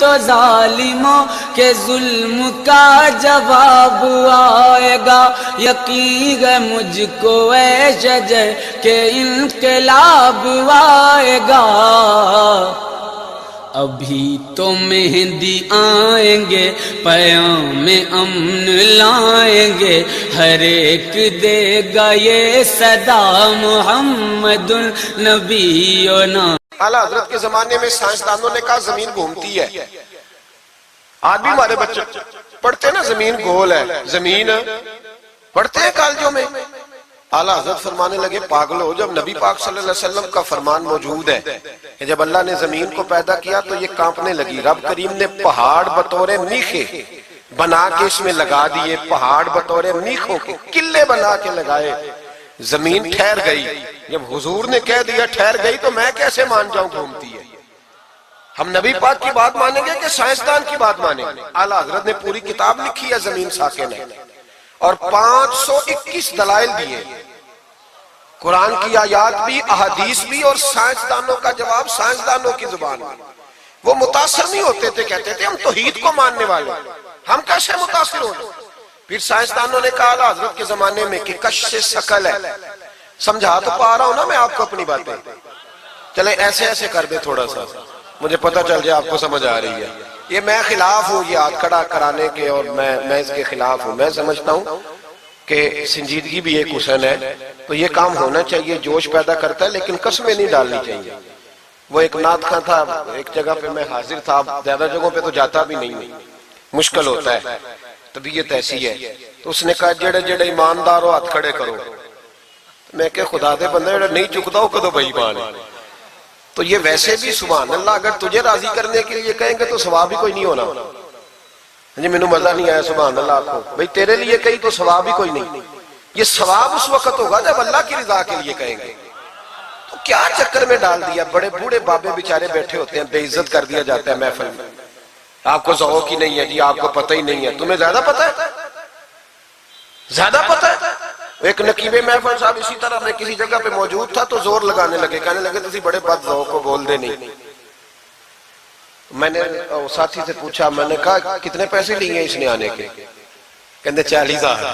تو ظالموں کے ظلم کا جواب آئے گا، یقین ہے مجھ کو اے شجر کہ انقلاب آئے گا۔ ابھی تو مہدی آئیں گے، پیام امن لائیں گے، ہر ایک دے گا یہ صدا محمد النبینا۔ اعلیٰ حضرت کے زمانے میں سائنسدانوں نے کہا زمین گھومتی ہے، آج بھی ہمارے بچے پڑھتے ہیں نا زمین گول ہے، زمین پڑھتے ہیں کالجوں میں۔ اعلیٰ حضرت فرمانے لگے پاگلو، جب نبی پاک صلی اللہ علیہ وسلم کا فرمان موجود ہے کہ جب اللہ نے زمین کو پیدا کیا تو یہ کانپنے لگی، رب کریم نے پہاڑ بطور میخے بنا کے اس میں لگا دیے، پہاڑ بطور میخوں کے قلعے بنا کے لگائے، زمین ٹھہر گئی۔ جب حضور نے کہہ دیا ٹھہر گئی تو میں کیسے مان جاؤں گھومتی ہے؟ ہم نبی پاک کی بات مانیں گے کہ سائنسدان کی بات مانیں گے؟ اعلیٰ حضرت نے پوری کتاب لکھی ہے زمین ساکن ہے، اور 521 دلائل دیے، قرآن کی آیات بھی، احادیث بھی، اور سائنسدانوں کا جواب سائنسدانوں کی زبان میں۔ وہ متاثر نہیں ہوتے تھے، کہتے تھے ہم توحید کو ماننے والے، ہم کیسے متاثر ہوں؟ پھر سائنسدانوں نے کہا اعلیٰ حضرت کے زمانے میں کہ کش سے ثقل ہے، سمجھا تو پا رہا ہوں نا میں آپ کو اپنی باتیں، چلے ایسے ایسے کر دے تھوڑا سا، مجھے پتہ چل جائے آپ کو سمجھ آ رہی ہے۔ یہ میں خلاف ہوں یہ ہاتھ کھڑا کرانے کے، اور میں اس کے خلاف ہوں۔ میں سمجھتا ہوں کہ سنجیدگی بھی ایک حسن ہے، تو یہ کام ہونا چاہیے، جوش پیدا کرتا ہے، لیکن قسمیں نہیں ڈالنی چاہیے۔ وہ ایک نعت خواں تھا، ایک جگہ پہ میں حاضر تھا، زیادہ جگہوں پہ تو جاتا بھی نہیں ہوں، مشکل ہوتا ہے، طبیعت ایسی ہے۔ تو اس نے کہا جڑے جڑے ایماندار ہو ہاتھ کھڑے کرو۔ میں کہ خدا دے بندے جڑا نہیں چکتا ہو کدو بے ایمان ہے۔ تو یہ ویسے بھی سبحان اللہ اگر تجھے راضی کرنے کے لیے کہیں گے تو ثواب ہی کوئی نہیں ہونا۔ جی میں نے مزہ نہیں آیا سبحان اللہ آپ کو، بھئی تیرے لیے کہیں تو ثواب ہی کوئی نہیں۔ یہ ثواب اس وقت ہوگا جب اللہ کی رضا کے لیے کہیں گے۔ تو کیا چکر میں ڈال دیا، بڑے بوڑھے بابے بیچارے بیٹھے ہوتے ہیں، بے عزت کر دیا جاتا ہے محفل میں۔ آپ کو ذوق ہی نہیں ہے جی، آپ کو پتہ ہی نہیں ہے، تمہیں زیادہ پتہ ہے، زیادہ پتہ ہے۔ ایک نقیب محفل صاحب اسی طرح میں کسی جگہ پہ موجود تھا تو زور لگانے لگے، کہنے لگے تسی بڑے بد ذوق کو بول دے نہیں۔ میں نے ساتھی سے پوچھا، میں نے کہا کتنے پیسے لیے اس نے آنے کے؟ کہنے 40,000۔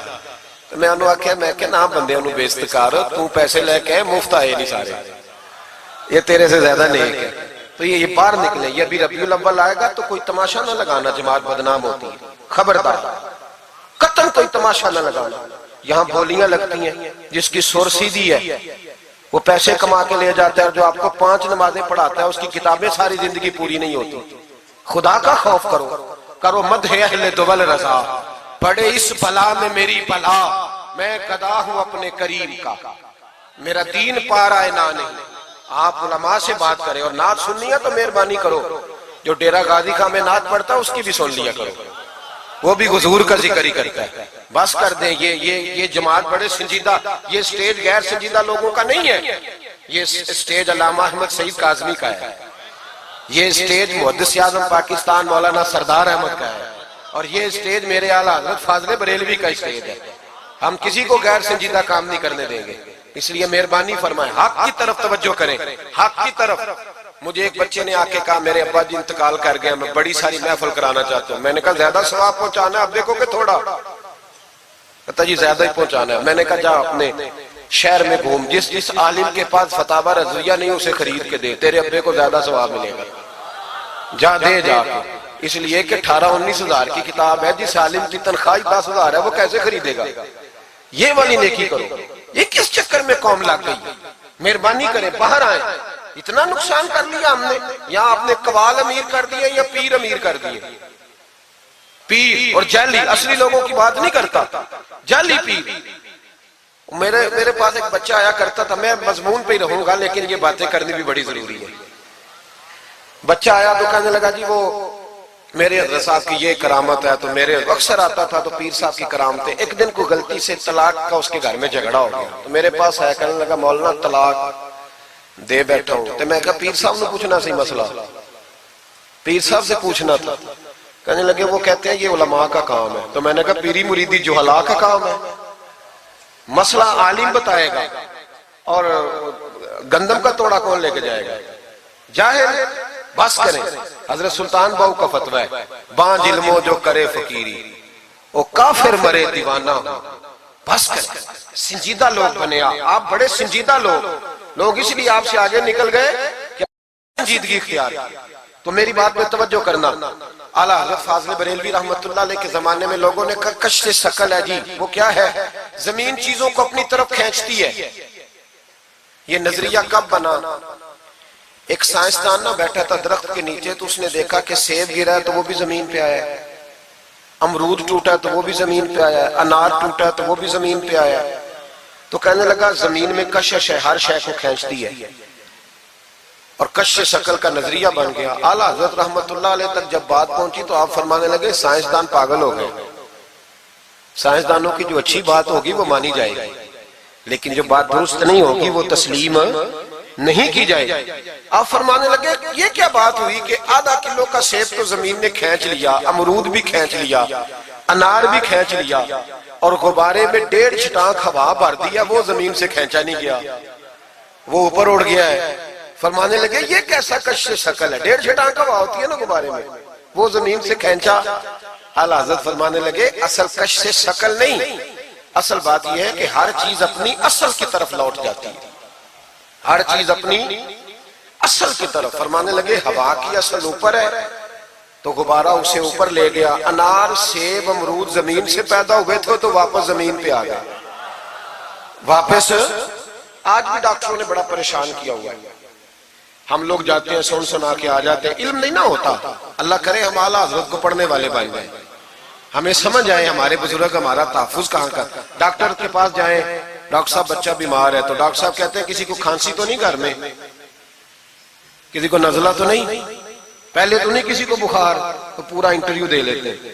میں انہوں آکھیا میں کہ نام بندے انہوں بے استقار، تو پیسے لے کے مفت آئے نہیں سارے، یہ تیرے سے زیادہ نیک ہے۔ تو یہ باہر نکلے، یہ ابھی ربیع الاول آئے گا تو کوئی تماشا نہ لگانا، جماعت بدنام ہوتی ہے، خبردار قطعاً کوئی تماشا نہ لگانا۔ یہاں بولیاں لگتی ہیں، جس کی سر سیدھی ہے وہ پیسے کما کے لے جاتا ہے، اور جو آپ کو 5 نمازیں پڑھاتا ہے اس کی کتابیں ساری زندگی پوری نہیں ہوتی۔ خدا کا خوف کرو، کرو مدح اہل دول رضا، پڑے اس بلا میں میری بلا، میں گدا ہوں اپنے کریم کا، میرا دین پارا نہ نہیں۔ آپ علماء سے بات کریں، اور نعت سننی ہے تو مہربانی کرو، جو ڈیرہ غازی خان میں نعت پڑھتا ہے اس کی بھی سن لیا کرو، وہ بھی حضور کا ذکر ہی کرتا ہے۔ بس کر دیں، یہ جماعت بڑے سنجیدہ، یہ سٹیج غیر سنجیدہ لوگوں کا نہیں ہے، یہ سٹیج علامہ احمد سعید کاظمی کا ہے، یہ سٹیج محدث اعظم پاکستان مولانا سردار احمد کا ہے، اور یہ سٹیج میرے اعلیٰ حضرت فاضل بریلوی کا سٹیج ہے۔ ہم کسی کو غیر سنجیدہ کام نہیں کرنے دیں گے، اس لیے مہربانی فرمائیں، حق کی طرف توجہ کریں، حق کی طرف۔ مجھے ایک بچے نے آ کے کہا میرے ابا جی انتقال کر گئے، میں بڑی ساری محفل کرانا چاہتا ہوں۔ میں نے کہا زیادہ ثواب پہنچانا ہے، اب دیکھو کہ تھوڑا، کہتا جی زیادہ ہی پہنچانا ہے۔ میں نے کہا جا اپنے شہر میں گھوم، جس عالم کے پاس فتاوی رضویہ نہیں اسے خرید کے دے، تیرے ابے کو زیادہ ثواب ملے گا، جا دے جا کے۔ اس لیے کہ 18-19 ہزار کی کتاب ہے، جس عالم کی تنخواہ 10,000 ہے وہ کیسے خریدے گا؟ یہ والی نیکی کرو۔ یہ کس چکر میں قوم لگ گئی؟ مہربانی کریں، باہر آئیں۔ اتنا نقصان کر لیا ہم نے، یا آپ نے قوال امیر کر دیے یا پیر امیر کر دیے۔ پیر اور جعلی، اصلی لوگوں کی بات نہیں کرتا، جعلی پیر۔ میرے پاس ایک بچہ آیا کرتا تھا، میں مضمون پہ ہی رہوں گا لیکن یہ باتیں کرنی بھی بڑی ضروری ہے۔ بچہ آیا تو کہنے لگا جی وہ میرے حضرت صاحب کی یہ کرامت ہے، تو میرے اکثر آتا تھا تو پیر صاحب کی کرامتیں۔ ایک دن کو غلطی سے طلاق کا اس کے گھر میں جھگڑا ہو گیا، تو میرے پاس آیا، کہنے لگا مولانا طلاق دے بیٹھا ہوں۔ تو میں کہا پیر صاحب نے پوچھنا سی مسئلہ، پیر صاحب سے پوچھنا تھا۔ کہنے لگے وہ کہتے ہیں یہ علماء کا کام ہے۔ تو میں نے کہا پیری مریدی جہلاء کا کام ہے، مسئلہ عالم بتائے گا، اور گندم کا توڑا کون لے کے جائے گا؟ جاہل۔ بس کریں. حضرت سلطان باؤ کا فتویٰ ہے بانج علموں جو کرے فقیری وہ کافر مرے دیوانہ ہو. بس کریں. سنجیدہ لوگ بنے آپ بڑے سنجیدہ لوگ اس لیے آپ سے آگے نکل گئے کہ سنجیدگی اختیار. تو میری بات میں توجہ کرنا. اعلیٰ حضرت فاضل بریلوی رحمت اللہ علیہ کے زمانے میں لوگوں نے کہا کشف ثقل ہے جی. وہ کیا ہے؟ زمین چیزوں کو اپنی طرف کھینچتی ہے. یہ نظریہ کب بنا؟ ایک سائنسدان نہ بیٹھا تھا درخت کے نیچے تو اس نے دیکھا کہ سیب گرا ہے تو وہ بھی زمین پہ آیا ہے, امرود ٹوٹا ہے تو وہ بھی زمین پہ آیا ہے, انار ٹوٹا ہے تو وہ بھی زمین پہ آیا ہے. تو کہنے لگا زمین میں کشش ہے, ہر شے کو کھینچتی ہے, اور کشش ثقل کا نظریہ بن گیا. اعلیٰ حضرت رحمت اللہ علیہ تک جب بات پہنچی تو آپ فرمانے لگے سائنسدان پاگل ہو گئے. سائنسدانوں کی جو اچھی بات ہوگی وہ مانی جائے گی, لیکن جو بات درست نہیں ہوگی وہ تسلیم نہیں کی جائے گی. آپ فرمانے لگے یہ کیا بات ہوئی کہ آدھا کلو کا سیب تو زمین نے کھینچ لیا, امرود بھی کھینچ لیا, انار بھی کھینچ لیا, اور غبارے میں 1.5 چھٹانک ہوا بھر دیا, وہ زمین سے کھینچا نہیں گیا, وہ اوپر اڑ گیا ہے. فرمانے لگے یہ کیسا کشش ثقل ہے؟ 1.5 چھٹانک ہوا ہوتی ہے نا غبارے میں, وہ زمین سے کھینچا. اعلیٰ حضرت فرمانے لگے اصل کشش ثقل نہیں, اصل بات یہ ہے کہ ہر چیز اپنی اصل کی طرف لوٹ جاتی ہے, ہر چیز اپنی اصل کی طرف. فرمانے لگے ہوا کی اصل اوپر ہے تو غبارہ اسے اوپر لے گیا. انار سیب امرود زمین سے پیدا ہوئے تھے تو واپس زمین پہ آ گئے, واپس. آج بھی ڈاکٹروں نے بڑا پریشان کیا ہوا ہے. ہم لوگ جاتے ہیں سن سنا کے آ جاتے ہیں, علم نہیں نہ ہوتا. اللہ کرے ہم اعلیٰ حضرت کو پڑھنے والے بن جائیں, ہمیں سمجھ آئے ہمارے بزرگ ہمارا تحفظ کہاں کا. ڈاکٹر کے پاس جائیں, ڈاکٹر صاحب بچہ بیمار ہے تو ڈاکٹر صاحب کہتے ہیں کسی کو کھانسی تو نہیں گھر میں, کسی کو نزلہ تو نہیں, پہلے تو نہیں کسی کو بخار, تو پورا انٹرویو دے لیتے ہیں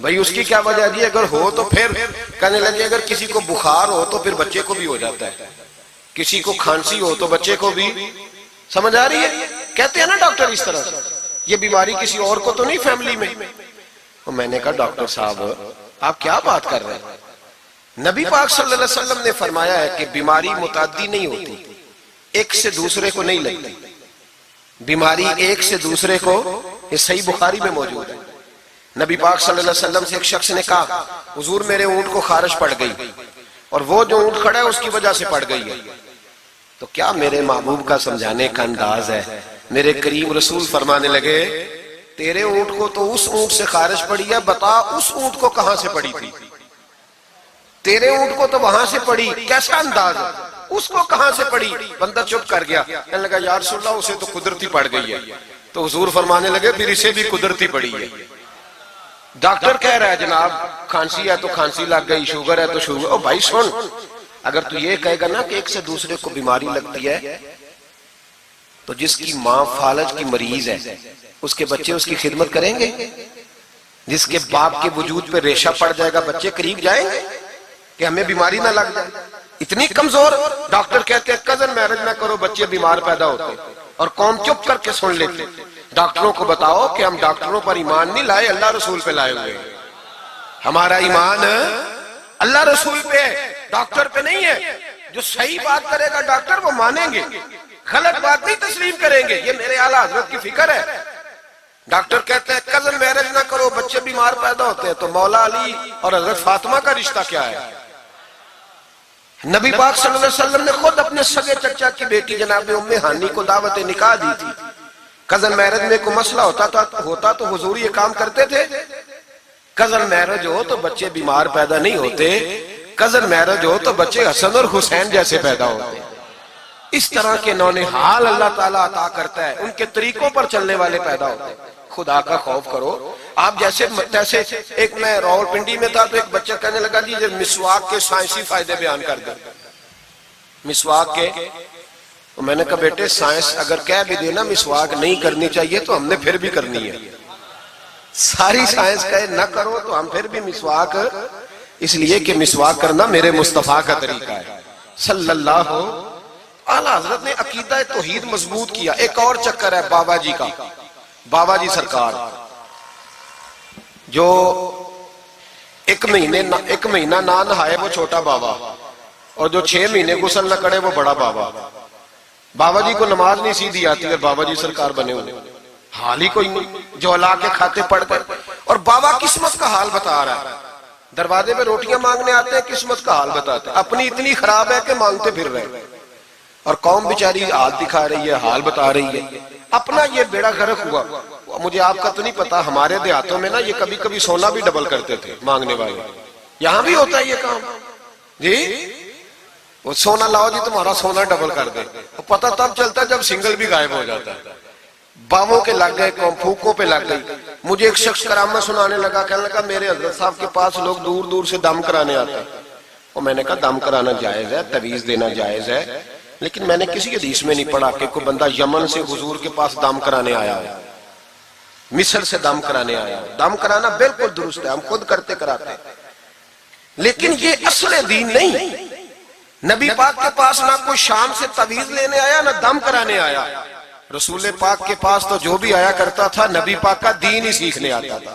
بھائی اس کی کیا وجہ جی, اگر ہو تو پھر کہنے لگے اگر کسی کو بخار ہو تو پھر بچے کو بھی ہو جاتا ہے, کسی کو کھانسی ہو تو بچے کو بھی. سمجھ آ رہی ہے؟ کہتے ہیں نا ڈاکٹر اس طرح سے, یہ بیماری کسی اور کو تو نہیں فیملی میں. تو میں نے کہا ڈاکٹر صاحب آپ کیا بات کر رہے ہیں؟ نبی پاک صلی اللہ علیہ وسلم نے فرمایا ہے کہ بیماری متعدی نہیں ہوتی, ایک سے دوسرے کو نہیں لگتی. بیماری ایک سے دوسرے کو, یہ صحیح بخاری میں موجود ہے. نبی پاک صلی اللہ علیہ وسلم سے ایک شخص نے کہا حضور میرے اونٹ کو خارش پڑ گئی, اور وہ جو اونٹ کھڑا ہے اس کی وجہ سے پڑ گئی ہے. تو کیا میرے محبوب کا سمجھانے کا انداز ہے؟ میرے کریم رسول فرمانے لگے تیرے اونٹ کو تو اس اونٹ سے خارش پڑی ہے, بتا اس اونٹ کو کہاں سے پڑی تھی؟ تیرے اونٹ کو تو وہاں سے پڑی, کیسا انداز ہے, اس کو کہاں سے پڑی؟ بندہ چپ کر گیا, کہنے لگا یا رسول اللہ اسے تو قدرتی پڑ گئی ہے. تو حضور فرمانے لگے پھر اسے بھی قدرتی پڑی ہے. ڈاکٹر کہہ رہا ہے جناب کھانسی ہے تو کھانسی لگ گئی, شوگر ہے تو شوگر. او بھائی سن, اگر تو یہ کہے گا نا کہ ایک سے دوسرے کو بیماری لگتی ہے, تو جس کی ماں فالج کی مریض ہے اس کے بچے اس کی خدمت کریں گے؟ جس کے باپ کے وجود پہ ریشہ پڑ جائے گا بچے قریب جائیں گے کہ ہمیں بیماری نہ لگ جائے؟ اتنی کمزور. ڈاکٹر کہتے ہیں کزن میرج نہ کرو بچے بیمار پیدا ہوتے, اور قوم چپ کر کے سن لیتے. ڈاکٹروں کو بتاؤ کہ ہم ڈاکٹروں پر ایمان نہیں لائے, اللہ رسول پہ لائے ہوئے. ہمارا ایمان اللہ رسول پہ ہے, ڈاکٹر پہ نہیں ہے. جو صحیح بات کرے گا ڈاکٹر وہ مانیں گے, غلط بات نہیں تسلیم کریں گے. یہ میرے اعلیٰ حضرت کی فکر ہے. ڈاکٹر کہتے ہیں کزن میرج نہ کرو بچے بیمار پیدا ہوتے ہیں, تو مولا علی اور حضرت فاطمہ کا رشتہ کیا ہے؟ نبی پاک صلی اللہ علیہ وسلم نے خود اپنے سگے چچا کی بیٹی جناب ام ہانی کو دعوت نکاح دی تھی. کزن میرج میں کوئی مسئلہ ہوتا تو حضور یہ کام کرتے تھے. کزن میرج ہو تو بچے بیمار پیدا نہیں ہوتے, کزن میرج ہو تو بچے حسن اور حسین جیسے پیدا ہوتے. اس طرح کے نونہال اللہ تعالیٰ عطا کرتا ہے, ان کے طریقوں پر چلنے والے پیدا ہوتے ہیں. خدا کا خوف کرو. آپ جیسے ایک میں راول پنڈی میں تھا تو ایک بچہ کہنے لگا جی مسواک کے سائنسی فائدے بیان کر دیں. مسواک کے, تو میں نے کہا بیٹے سائنس اگر کہہ بھی دینا مسواک نہیں کرنی چاہیے تو ہم نے پھر بھی کرنی ہے. ساری سائنس کہے نہ کرو تو ہم پھر بھی مسواک, اس لیے کہ مسواک کرنا میرے مصطفیٰ کا طریقہ ہے صلی اللہ. اعلیٰ حضرت نے عقیدہ توحید مضبوط کیا. ایک اور چکر ہے بابا جی کا. بابا جی سرکار جو ایک مہینہ نہ نہائے وہ چھوٹا بابا, اور جو 6 مہینے غسل نہ کرے وہ بڑا بابا. بابا جی کو نماز نہیں سیدھی آتی اور بابا جی سرکار بنے ہوئے. حال ہی کوئی نہیں، جو لا کے کھاتے پڑ گئے. اور بابا قسمت کا حال بتا رہا ہے. دروازے پہ روٹیاں مانگنے آتے ہیں، قسمت کا حال بتاتے ہیں. اپنی اتنی خراب ہے کہ مانگتے پھر رہے ہیں. اور قوم بیچاری حال دکھا رہی ہے، حال بتا رہی ہے. اپنا یہ بیڑا غرق ہوا. مجھے آپ کا تو نہیں پتا، ہمارے دیہاتوں میں نا یہ کبھی کبھی سونا بھی ڈبل کرتے تھے مانگنے والے. یہاں بھی ہوتا ہے یہ کام جی. وہ سونا لاؤ جی تمہارا سونا ڈبل کر دے. پتہ تب چلتا ہے جب سنگل بھی غائب ہو جاتا ہے. باووں کے لگ گئے، پھوکوں پہ لگ گئی. مجھے ایک شخص کرامت سنانے لگا، کہنے لگا میرے حضرت صاحب کے پاس لوگ دور دور سے دم کرانے آتے ہیں. اور میں نے کہا دم کرانا جائز ہے، تویز دینا جائز ہے، لیکن میں نے کسی حدیث میں نہیں پڑھا کہ کوئی بندہ یمن سے حضور کے پاس دم کرانے آیا ہے، مصر سے دم کرانے آیا ہے. دم کرانا بالکل درست ہے، ہم خود کرتے کراتے ہیں، لیکن یہ اصل دین نہیں. نبی پاک کے پاس نہ کوئی شام سے تویز لینے آیا نہ دم کرانے آیا. رسول پاک کے پاس تو جو بھی آیا کرتا تھا نبی پاک کا دین ہی سیکھنے آتا تھا.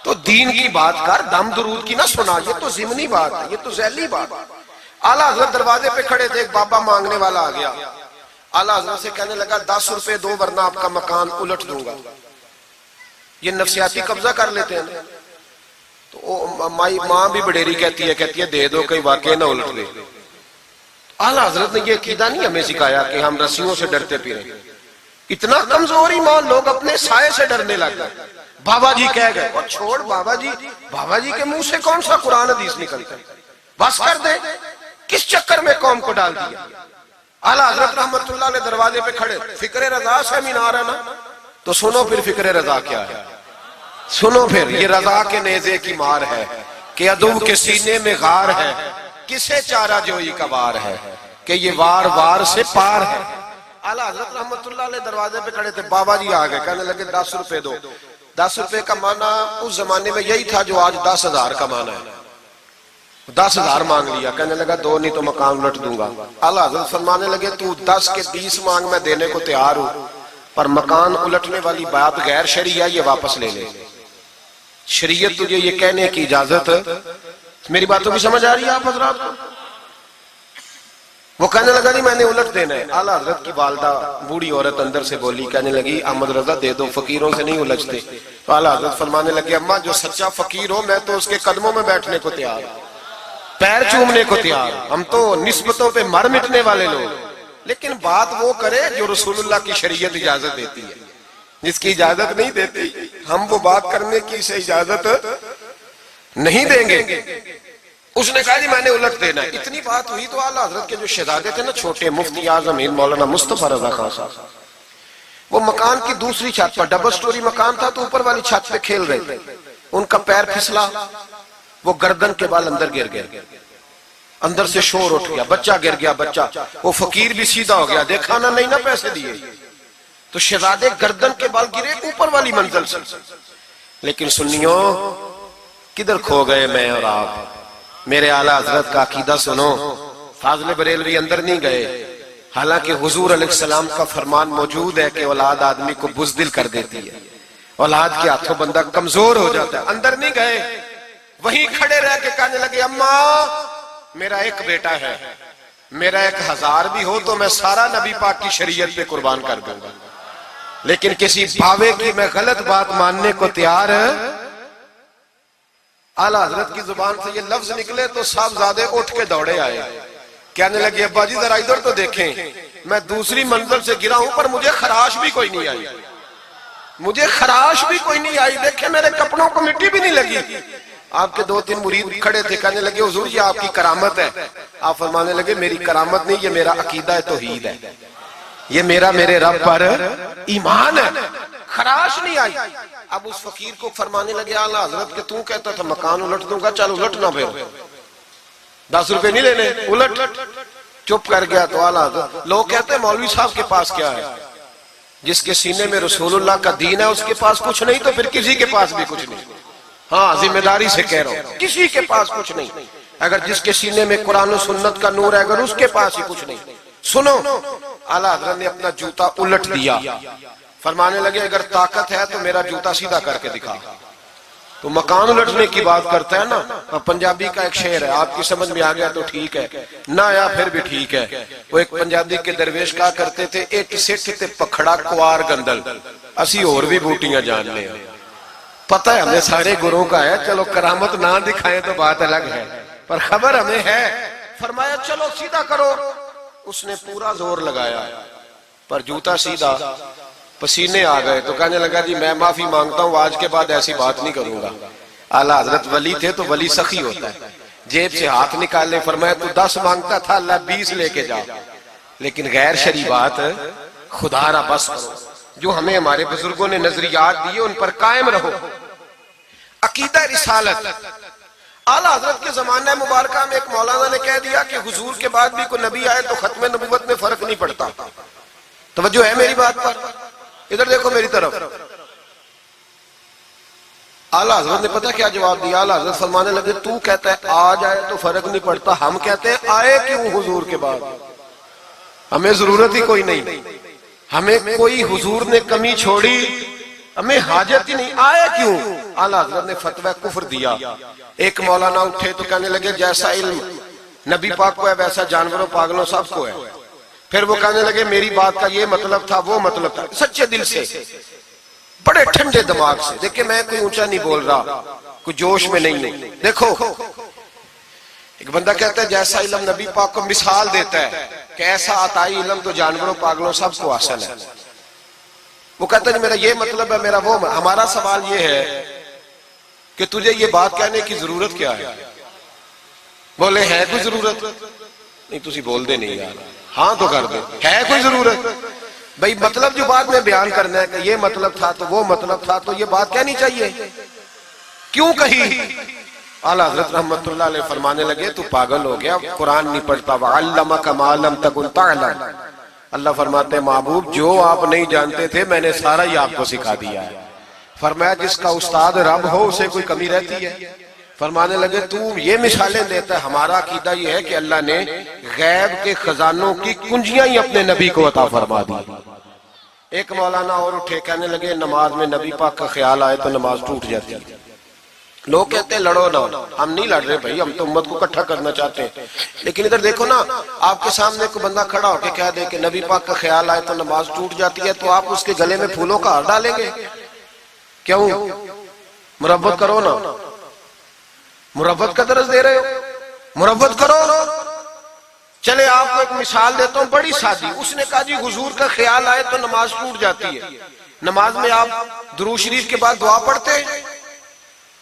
تو دین کی بات کر، دم درود کی نہ سنا. یہ تو ضمنی بات ہے، یہ تو ذیلی بات ہے. اعلیٰ حضرت دروازے پہ کھڑے تھے، ایک بابا مانگنے والا آ گیا. اعلیٰ حضرت سے کہنے لگا 10 روپے دو ورنہ آپ کا مکان الٹ دوں گا. یہ نفسیاتی قبضہ کر لیتے ہیں. تو ماں بھی بڑیری کہتی ہے دے دو کہیں واقعی نہ الٹ دے. اعلیٰ حضرت نے یہ عقیدہ نہیں ہمیں سکھایا کہ ہم رسیوں سے ڈرتے پھریں. اتنا کمزور ایمان، لوگ اپنے سائے سے ڈرنے لگ گئے. بابا جی کہہ گئے، اور چھوڑ بابا جی کے منہ سے کون سا قرآن حدیث نکلتا ہے، بس کر دے. کس چکر میں قوم کو ڈال دیا. اعلیٰ حضرت رحمت اللہ علیہ دروازے پہ کھڑے. فکر رضا سے مینار ہے نا، تو سنو پھر فکر رضا کیا ہے. سنو پھر یہ رضا کے نیزے کی مار ہے کہ عدو کے سینے میں غار ہے، کسے چارہ جوئی کا وار ہے کہ یہ وار وار سے پار ہے. اعلیٰ حضرت رحمت اللہ علیہ دروازے پہ کھڑے تھے. بابا جی آ گئے، کہنے لگے 10 روپے دو. 10 روپے کا معنی اس زمانے میں یہی تھا جو آج 10,000 کا معنی ہے. 10,000 مانگ لیا. کہنے لگا دو نہیں تو مکان الٹ دوں گا. اعلیٰ حضرت فرمانے لگے تو 10 کے 20 مانگ، میں دینے کو تیار ہوں، پر مکان الٹنے والی بات غیر شرعی ہے، یہ واپس لے لے. شریعت تجھے یہ کہنے کی اجازت. میری باتوں کی سمجھ آ رہی ہے آپ حضرات کو؟ وہ کہنے لگا جی میں نے الٹ دینا ہے. اعلیٰ حضرت کی والدہ بوڑھی عورت اندر سے بولی، کہنے لگی احمد رضا دے دو، فقیروں سے نہیں الجھتے. تو اعلیٰ حضرت فرمانے لگے اماں جو سچا فقیر ہو میں تو اس کے قدموں میں بیٹھنے کو تیار، پیر چومنے کو تیار. ہم تو نسبتوں پہ مر مٹنے والے لوگ. لیکن بات وہ کرے جو رسول اللہ کی شریعت اجازت دیتی ہے. جس کی اجازت نہیں دیتی ہم وہ بات کرنے کی اسے اجازت نہیں دیں گے. اس نے کہا جی میں نے الٹ دینا ہے. اتنی بات ہوئی تو اعلیٰ حضرت کے جو شہزادے تھے نا چھوٹے، مفتی اعظم ہند مولانا مصطفیٰ رضا خان صاحب، وہ مکان کی دوسری چھت پر، ڈبل سٹوری مکان تھا تو اوپر والی چھت پہ کھیل رہے تھے. ان کا پیر پھسلا، وہ گردن کے بال اندر گر گئے. اندر سے شور اٹھ گیا، بچہ گر گیا. بچہ وہ فقیر بھی سیدھا ہو گیا، دیکھا نہ نہیں نا پیسے دیے. تو شہزادے گردن کے بال گرے اوپر والی منزل سے. لیکن سنیوں کدھر کھو گئے میں اور آپ. میرے اعلیٰ حضرت کا عقیدہ سنو. فاضل بریلوی اندر نہیں گئے، حالانکہ حضور علیہ السلام کا فرمان موجود ہے کہ اولاد آدمی کو بزدل کر دیتی ہے، اولاد کے ہاتھوں بندہ کمزور ہو جاتا ہے. اندر نہیں گئے، وہیں کھڑے رہ کے کہنے لگے اماں میرا ایک بیٹا ہے، میرا 1000 بھی ہو تو میں سارا نبی پاک کی شریعت پہ قربان کر دوں گا، لیکن کسی بھاوے کی میں غلط بات ماننے کو تیار. اعلیٰ حضرت کی زبان سے یہ لفظ نکلے تو صاحبزادے اٹھ کے دوڑے آئے. کہنے لگے ابا جی ذرا ادھر تو دیکھیں، میں دوسری منزل سے گرا ہوں پر مجھے خراش بھی کوئی نہیں آئی، مجھے خراش بھی کوئی نہیں آئی. دیکھیں میرے کپڑوں کو مٹی بھی نہیں لگی. آپ کے 2-3 مرید کھڑے تھے، کہنے لگے حضور یہ آپ کی کرامت ہے. آپ فرمانے لگے میری کرامت نہیں، یہ میرا عقیدہ توحید ہے، یہ میرا میرے رب پر ایمان ہے. خراش نہیں آئی. اب اس فقیر کو فرمانے لگے اعلیٰ حضرت کہ تو کہتا تھا مکان الٹ دوں گا، چل الٹ نہ پھر 10 روپے نہیں لینے، الٹ. چپ کر گیا. تو اعلیٰ حضرت لوگ کہتے ہیں مولوی صاحب کے پاس کیا ہے؟ جس کے سینے میں رسول اللہ کا دین ہے اس کے پاس کچھ نہیں تو پھر کسی کے پاس بھی کچھ نہیں. ہاں ذمہ داری سے کہہ رہا ہوں، کسی کے پاس کچھ نہیں. اگر جس کے سینے میں قرآن و سنت کا نور ہے اگر اس کے پاس ہی کچھ نہیں. سنو اعلیٰ حضرت نے اپنا جوتا الٹ دیا. فرمانے لگے اگر طاقت ہے تو میرا جوتا سیدھا کر کے دکھا. تو مکان الٹنے کی بات کرتا ہے نا، پنجابی کا ایک شعر ہے، آپ کی سمجھ میں آ گیا تو ٹھیک ہے، نہ آیا پھر بھی ٹھیک ہے. وہ ایک پنجابی کے درویش کہا کرتے تھے ایک سٹھ تے پکھڑا کوار گندل. اسی اور بھی بوٹیاں جان لیں. پتہ ہے ہمیں سارے گروہوں کا ہے, چلو کرامت نہ دکھائیں تو بات الگ ہے, پر خبر ہمیں ہے. فرمایا چلو سیدھا کرو. اس نے پورا زور لگایا پر جوتا سیدھا, پسینے آ گئے تو کہنے لگا جی میں معافی مانگتا ہوں, آج کے بعد ایسی بات نہیں کروں گا. اعلیٰ حضرت ولی تھے تو ولی سخی ہوتا ہے, جیب سے ہاتھ نکالے. فرمایا تو 10 مانگتا تھا, اللہ 20 لے کے جا, لیکن غیر شرعی بات خدا را بس کرو. جو ہمیں ہمارے بزرگوں نے نظریات دیے ان پر قائم رہو. عقیدہ رسالت. اعلیٰ حضرت کے زمانہ مبارکہ میں ایک مولانا نے کہہ دیا کہ حضور کے بعد بھی کوئی نبی آئے تو ختم نبوت میں فرق نہیں پڑتا. توجہ ہے میری بات پر؟ ادھر دیکھو میری طرف. اعلیٰ حضرت نے پتہ کیا جواب دیا؟ اعلیٰ حضرت فرمانے لگے تو کہتا ہے آ جائے تو فرق نہیں پڑتا, ہم کہتے ہیں آئے کیوں حضور کے بعد؟ ہمیں ضرورت ہی کوئی نہیں, ہمیں کوئی حضور نے کمی چھوڑی, ہمیں حاجت ہی نہیں, آئے کیوں؟ اعلیٰ حضرت نے فتویٰ کفر دیا. ایک مولانا اٹھے تو کہنے لگے جیسا علم نبی پاک کو ہے ویسا جانوروں پاگلوں سب کو ہے. پھر وہ کہنے لگے میری بات کا یہ مطلب تھا وہ مطلب تھا, سچے دل سے بڑے ٹھنڈے دماغ سے. دیکھیں میں کوئی اونچا نہیں بول رہا, کوئی جوش میں نہیں ہوں. دیکھو ایک بندہ کہتا ہے جیسا علم نبی پاک کو مثال دیتا ہے کہ ایسا عطائی علم تو جانوروں پاگلوں سب کو حاصل ہے. وہ کہتا ہے میرا یہ مطلب ہے میرا وہ. ہمارا سوال یہ ہے کہ تجھے یہ بات کہنے کی ضرورت کیا ہے؟ بولے ہے کوئی ضرورت؟ نہیں تسی بول دے نہیں یار, ہاں تو کر دے, ہے کوئی ضرورت؟ بھئی مطلب جو بات میں بیان کرنا ہے کہ یہ مطلب تھا تو وہ مطلب تھا, تو یہ بات کہنی چاہیے. کیوں کہی؟ اعلیٰ حضرت رحمت اللہ علیہ فرمانے لگے تو پاگل ہو گیا, قرآن نہیں پڑھتا. وَعَلَّمَكَ مَا لَمْ تَكُنْ تَعْلَمْ. اللہ فرماتے ہیں محبوب جو آپ نہیں جانتے تھے میں نے سارا ہی آپ کو سکھا دیا ہے. فرمایا جس کا استاد رب ہو اسے کوئی کمی رہتی ہے؟ فرمانے لگے تو یہ مثالیں دیتا ہے, ہمارا عقیدہ یہ ہے کہ اللہ نے غیب کے خزانوں کی کنجیاں ہی اپنے نبی کو عطا فرما دی. ایک مولانا اور اٹھے کہنے لگے نماز میں نبی پاک کا خیال آئے تو نماز ٹوٹ جاتی ہے. لوگ کہتے ہیں لڑو نہ, ہم نہیں لڑ رہے بھائی, ہم تو امت کو اکٹھا کرنا چاہتے ہیں. لیکن ادھر دیکھو نا, آپ کے سامنے کوئی بندہ کھڑا ہو کے کہہ دے کہ نبی پاک کا خیال آئے تو نماز ٹوٹ جاتی ہے, تو آپ اس کے گلے میں پھولوں کا ہار ڈالیں گے؟ کیوں؟ مربت کرو نا, مربت کا درس دے رہے ہو, مربت کرو. چلے آپ کو ایک مثال دیتا ہوں بڑی سادی. اس نے کہا جی حضور کا خیال آئے تو نماز ٹوٹ جاتی ہے. نماز میں آپ درود شریف کے بعد دعا پڑھتے ہیں,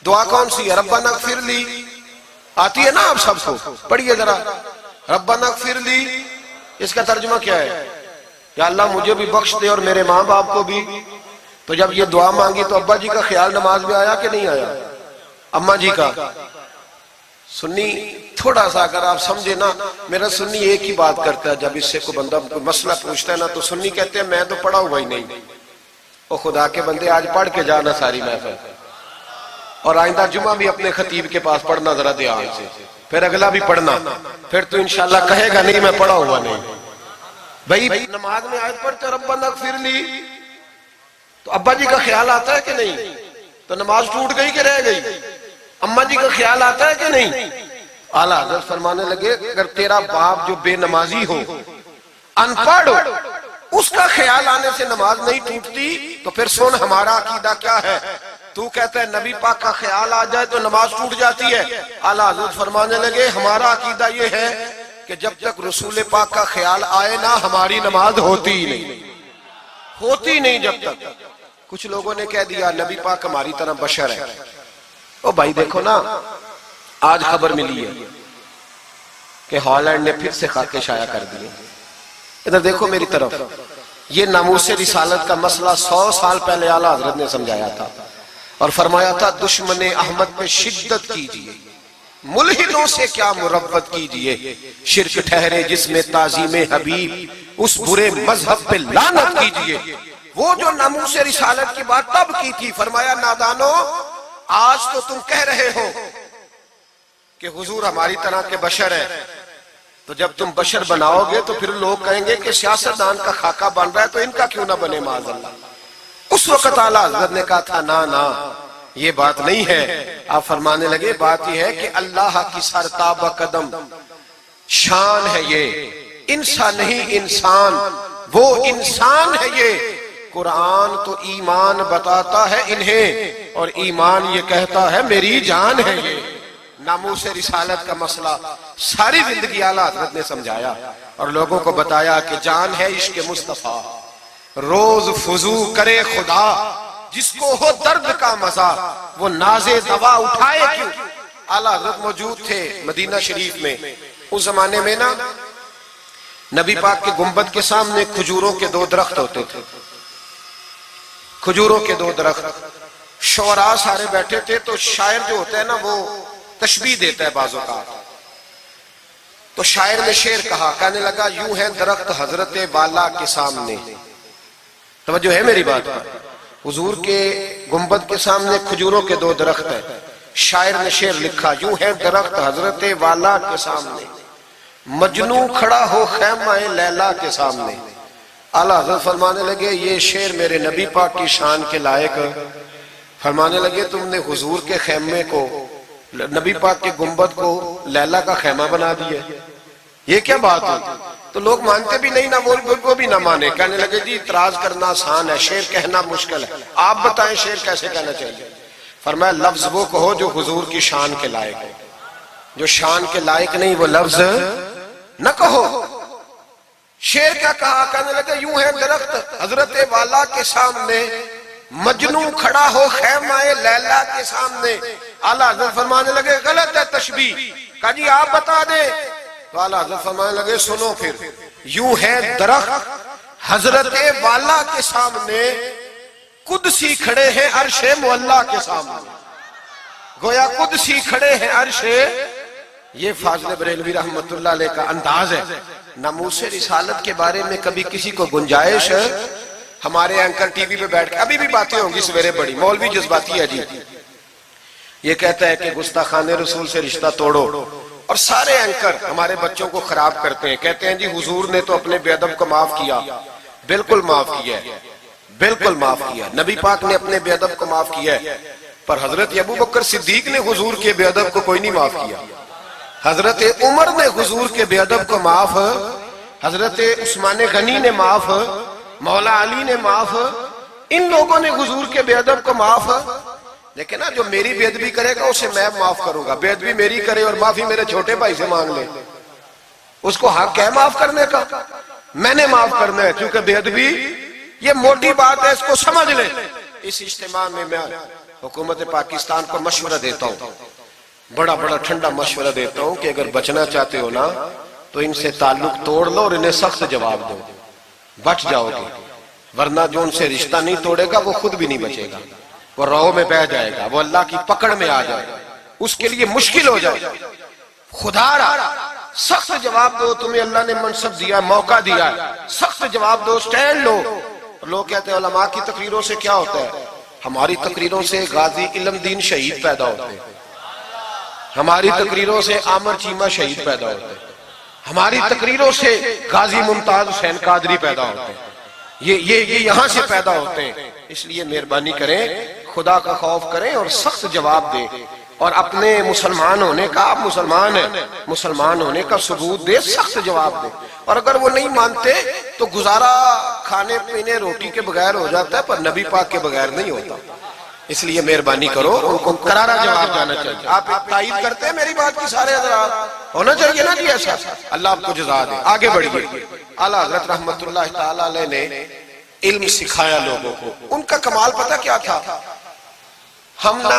دعا کون سی ہے؟ ربنا اغفر لی آتی ہے نا آپ سب کو, پڑھیے ذرا ربنا اغفر لی. اس کا ترجمہ کیا ہے؟ یا اللہ مجھے بھی بخش دے اور میرے ماں باپ کو بھی. تو جب یہ دعا مانگی تو ابا جی کا خیال نماز میں آیا کہ نہیں آیا؟ اماں جی کا؟ سنی تھوڑا سا اگر آپ سمجھے نا, میرا سنی ایک ہی بات کرتا ہے, جب اس سے کوئی بندہ کوئی مسئلہ پوچھتا ہے نا تو سنی کہتے ہیں میں تو پڑھا ہوا ہی نہیں. او خدا کے بندے آج پڑھ کے جانا ساری محفل, اور آئندہ جمعہ بھی اپنے خطیب کے پاس پڑھنا ذرا دھیان سے, پھر اگلا بھی پڑھنا, پھر تو انشاءاللہ کہے گا نہیں میں پڑھا ہوا نہیں. بھائی نماز میں آیت پڑھتے ربنا اغفر لی, تو ابا جی کا خیال آتا ہے کہ نہیں؟ تو نماز ٹوٹ گئی کہ رہ گئی؟ اماں جی کا خیال آتا ہے کہ نہیں؟ اعلیٰ حضرت فرمانے لگے اگر تیرا باپ جو بے نمازی ہو, ان پڑھ, اس کا خیال آنے سے نماز نہیں ٹوٹتی, تو پھر سن ہمارا عقیدہ کیا ہے. تو کہتا ہے نبی پاک کا خیال آ جائے تو نماز ٹوٹ جاتی ہے. اعلیٰ حضرت فرمانے لگے ہمارا عقیدہ یہ ہے کہ جب تک رسول پاک کا خیال آئے نا ہماری نماز ہوتی ہی نہیں, ہوتی نہیں جب تک. کچھ لوگوں نے کہہ دیا نبی پاک ہماری طرح بشر ہے. او بھائی دیکھو نا, آج خبر ملی ہے کہ ہالینڈ نے پھر سے خاکے شائع کر دیے. ادھر دیکھو میری طرف, یہ ناموس رسالت کا مسئلہ 100 سال پہلے اعلیٰ حضرت نے سمجھایا تھا اور فرمایا تھا دشمن احمد پہ شدت کیجئے, ملحدوں سے کیا مربت کیجئے, شرک ٹھہرے جس میں تعظیم حبیب, اس برے مذہب پہ لعنت کیجئے. وہ جو ناموس رسالت کی بات تب کی تھی, فرمایا نادانو آج تو تم کہہ رہے ہو کہ حضور ہماری طرح کے بشر ہیں, تو جب تم بشر بناؤ گے تو پھر لوگ کہیں گے کہ سیاستدان کا خاکہ بن رہا ہے تو ان کا کیوں نہ بنے معاذ اللہ. اس وقت اعلیٰ حضرت نے کہا تھا نا یہ بات نہیں ہے. آپ فرمانے لگے بات یہ ہے کہ اللہ کی سرتاب قدم شان ہے, یہ انسان نہیں انسان, وہ انسان ہے یہ, قرآن تو ایمان بتاتا ہے انہیں اور ایمان یہ کہتا ہے میری جان ہے یہ. ناموس رسالت کا مسئلہ ساری زندگی اعلیٰ حضرت نے سمجھایا اور لوگوں کو بتایا کہ جان ہے عشق مصطفیٰ. روز فضو کرے خدا جس کو ہو درد کا مزہ وہ ناز دوا اٹھائے کیوں. اعلیٰ حضرت موجود تھے مدینہ شریف میں. اس زمانے میں نا نبی پاک کے گنبد کے سامنے کھجوروں کے 2 درخت ہوتے تھے. کھجوروں کے 2 درخت. شعراء سارے بیٹھے تھے تو شاعر جو ہوتا ہے نا وہ تشبیہ دیتا ہے بعض اوقات. تو شاعر نے شعر کہا, کہنے لگا یوں ہے درخت حضرت والا کے سامنے. توجہ ہے میری بات پر. حضور کے گنبد کے سامنے کھجوروں کے 2 درخت ہیں. شاعر نے شعر لکھا یوں ہے درخت حضرت والا کے سامنے مجنوں کھڑا ہو خیمہ لیلا کے سامنے. اعلیٰ حضرت فرمانے لگے یہ شعر میرے نبی پاک کی شان کے لائق. فرمانے لگے تم نے حضور کے خیمے کو, نبی پاک کے گنبد کو لیلا کا خیمہ بنا دیا, یہ کیا بات ہوئی؟ تو لوگ مانتے بھی نہیں, نہ وہ بھی نہ مانے. کہنے لگے جی اعتراض کرنا آسان ہے, شعر کہنا مشکل ہے, آپ بتائیں شعر کیسے کہنا چاہیے. فرمایا لفظ وہ کہو جو حضور کی شان کے لائق ہے, جو شان کے لائق نہیں وہ لفظ نہ کہو. شعر کیا کہا؟ کہنے لگے یوں ہے درخت حضرت والا کے سامنے مجنوں کھڑا ہو خیمہ لیلا کے سامنے. اعلیٰ حضرت فرمانے لگے غلط ہے تشبیہ. کہا جی آپ بتا دیں. تو اعلیٰ حضرت فرمانے لگے سنو پھر, یوں ہے درخت حضرت والا کے سامنے قدسی کھڑے ہیں عرش معلا کے سامنے. گویا قدسی کھڑے ہیں عرش. یہ فاضل بریلوی رحمت اللہ علیہ کا انداز ہے. ناموس رسالت کے بارے میں کبھی کسی کو گنجائش, ہمارے اینکر ٹی وی پہ بیٹھ کے ابھی بھی باتیں ہوں گی سویرے بڑی, مولوی جذباتی ہے جی, یہ کہتا ہے کہ گستاخان رسول سے رشتہ توڑو, اور سارے اینکر ہمارے بچوں کو خراب کرتے ہیں. کہتے ہیں جی حضور نے تو اپنے بے ادب کو معاف کیا. بالکل معاف کیا ہے, بالکل معاف کیا. نبی پاک نے اپنے بے ادب کو معاف کیا ہے, پر حضرت ابو بکر صدیق نے حضور کے بے ادب کو کوئی نہیں معاف کیا. حضرت عمر نے حضور کے بے ادب کو معاف, حضرت عثمان غنی نے معاف, مولا علی نے معاف, ان لوگوں نے حضور کے بے ادب کو معاف. لیکن جو میری بے ادبی کرے گا اسے میں معاف کروں گا. بے ادبی میری کرے اور معافی میرے چھوٹے بھائی سے مانگ لے, اس کو حق ہے معاف کرنے کا, میں نے معاف کرنا ہے. کیونکہ بے ادبی یہ موٹی بات ہے, اس کو سمجھ لیں. اس اجتماع میں میں حکومت پاکستان کو مشورہ دیتا ہوں, بڑا بڑا ٹھنڈا مشورہ دیتا ہوں کہ اگر بچنا چاہتے ہو نا تو ان سے تعلق توڑ لو اور انہیں سخت جواب دو, بچ جاؤ گے. ورنہ جو ان سے رشتہ نہیں توڑے گا وہ خود بھی نہیں بچے گا, وہ راہوں میں بہ جائے گا, وہ اللہ کی پکڑ میں آ جائے گا, اس کے لیے مشکل ہو جائے. خدا را سخت جواب دو, تمہیں اللہ نے منصب دیا, موقع دیا, سخت جواب دو, سٹینڈ لو. لوگ کہتے ہیں علماء کی تقریروں سے کیا ہوتا ہے؟ ہماری تقریروں سے غازی علم دین شہید پیدا ہوتے ہیں, ہماری تقریروں سے عامر چیمہ شہید پیدا ہوتے ہیں, ہماری تقریروں سے غازی ممتاز حسین قادری پیدا ہوتے ہیں, یہ یہاں سے پیدا ہوتے ہیں. اس لیے مہربانی کریں, خدا کا خوف کریں اور سخت جواب دیں, اور اپنے مسلمان ہونے کا, آپ مسلمان ہیں, مسلمان ہونے کا ثبوت دے, سخت جواب دے. اور اگر وہ نہیں مانتے تو گزارا کھانے پینے روٹی کے بغیر ہو جاتا ہے, پر نبی پاک کے بغیر نہیں ہوتا. اس لیے مہربانی کرو, ان کو کرارا جواب جانا چاہیے. آپ تائید کرتے ہیں میری بات کی سارے حضرات؟ ہونا چاہیے نا جی ایسا. اللہ آپ کو جزا دے. آگے بڑھیے. اعلیٰ حضرت رحمت اللہ تعالی علیہ نے علم سکھایا لوگوں کو. ان کا کمال پتہ کیا تھا؟ ہم نہ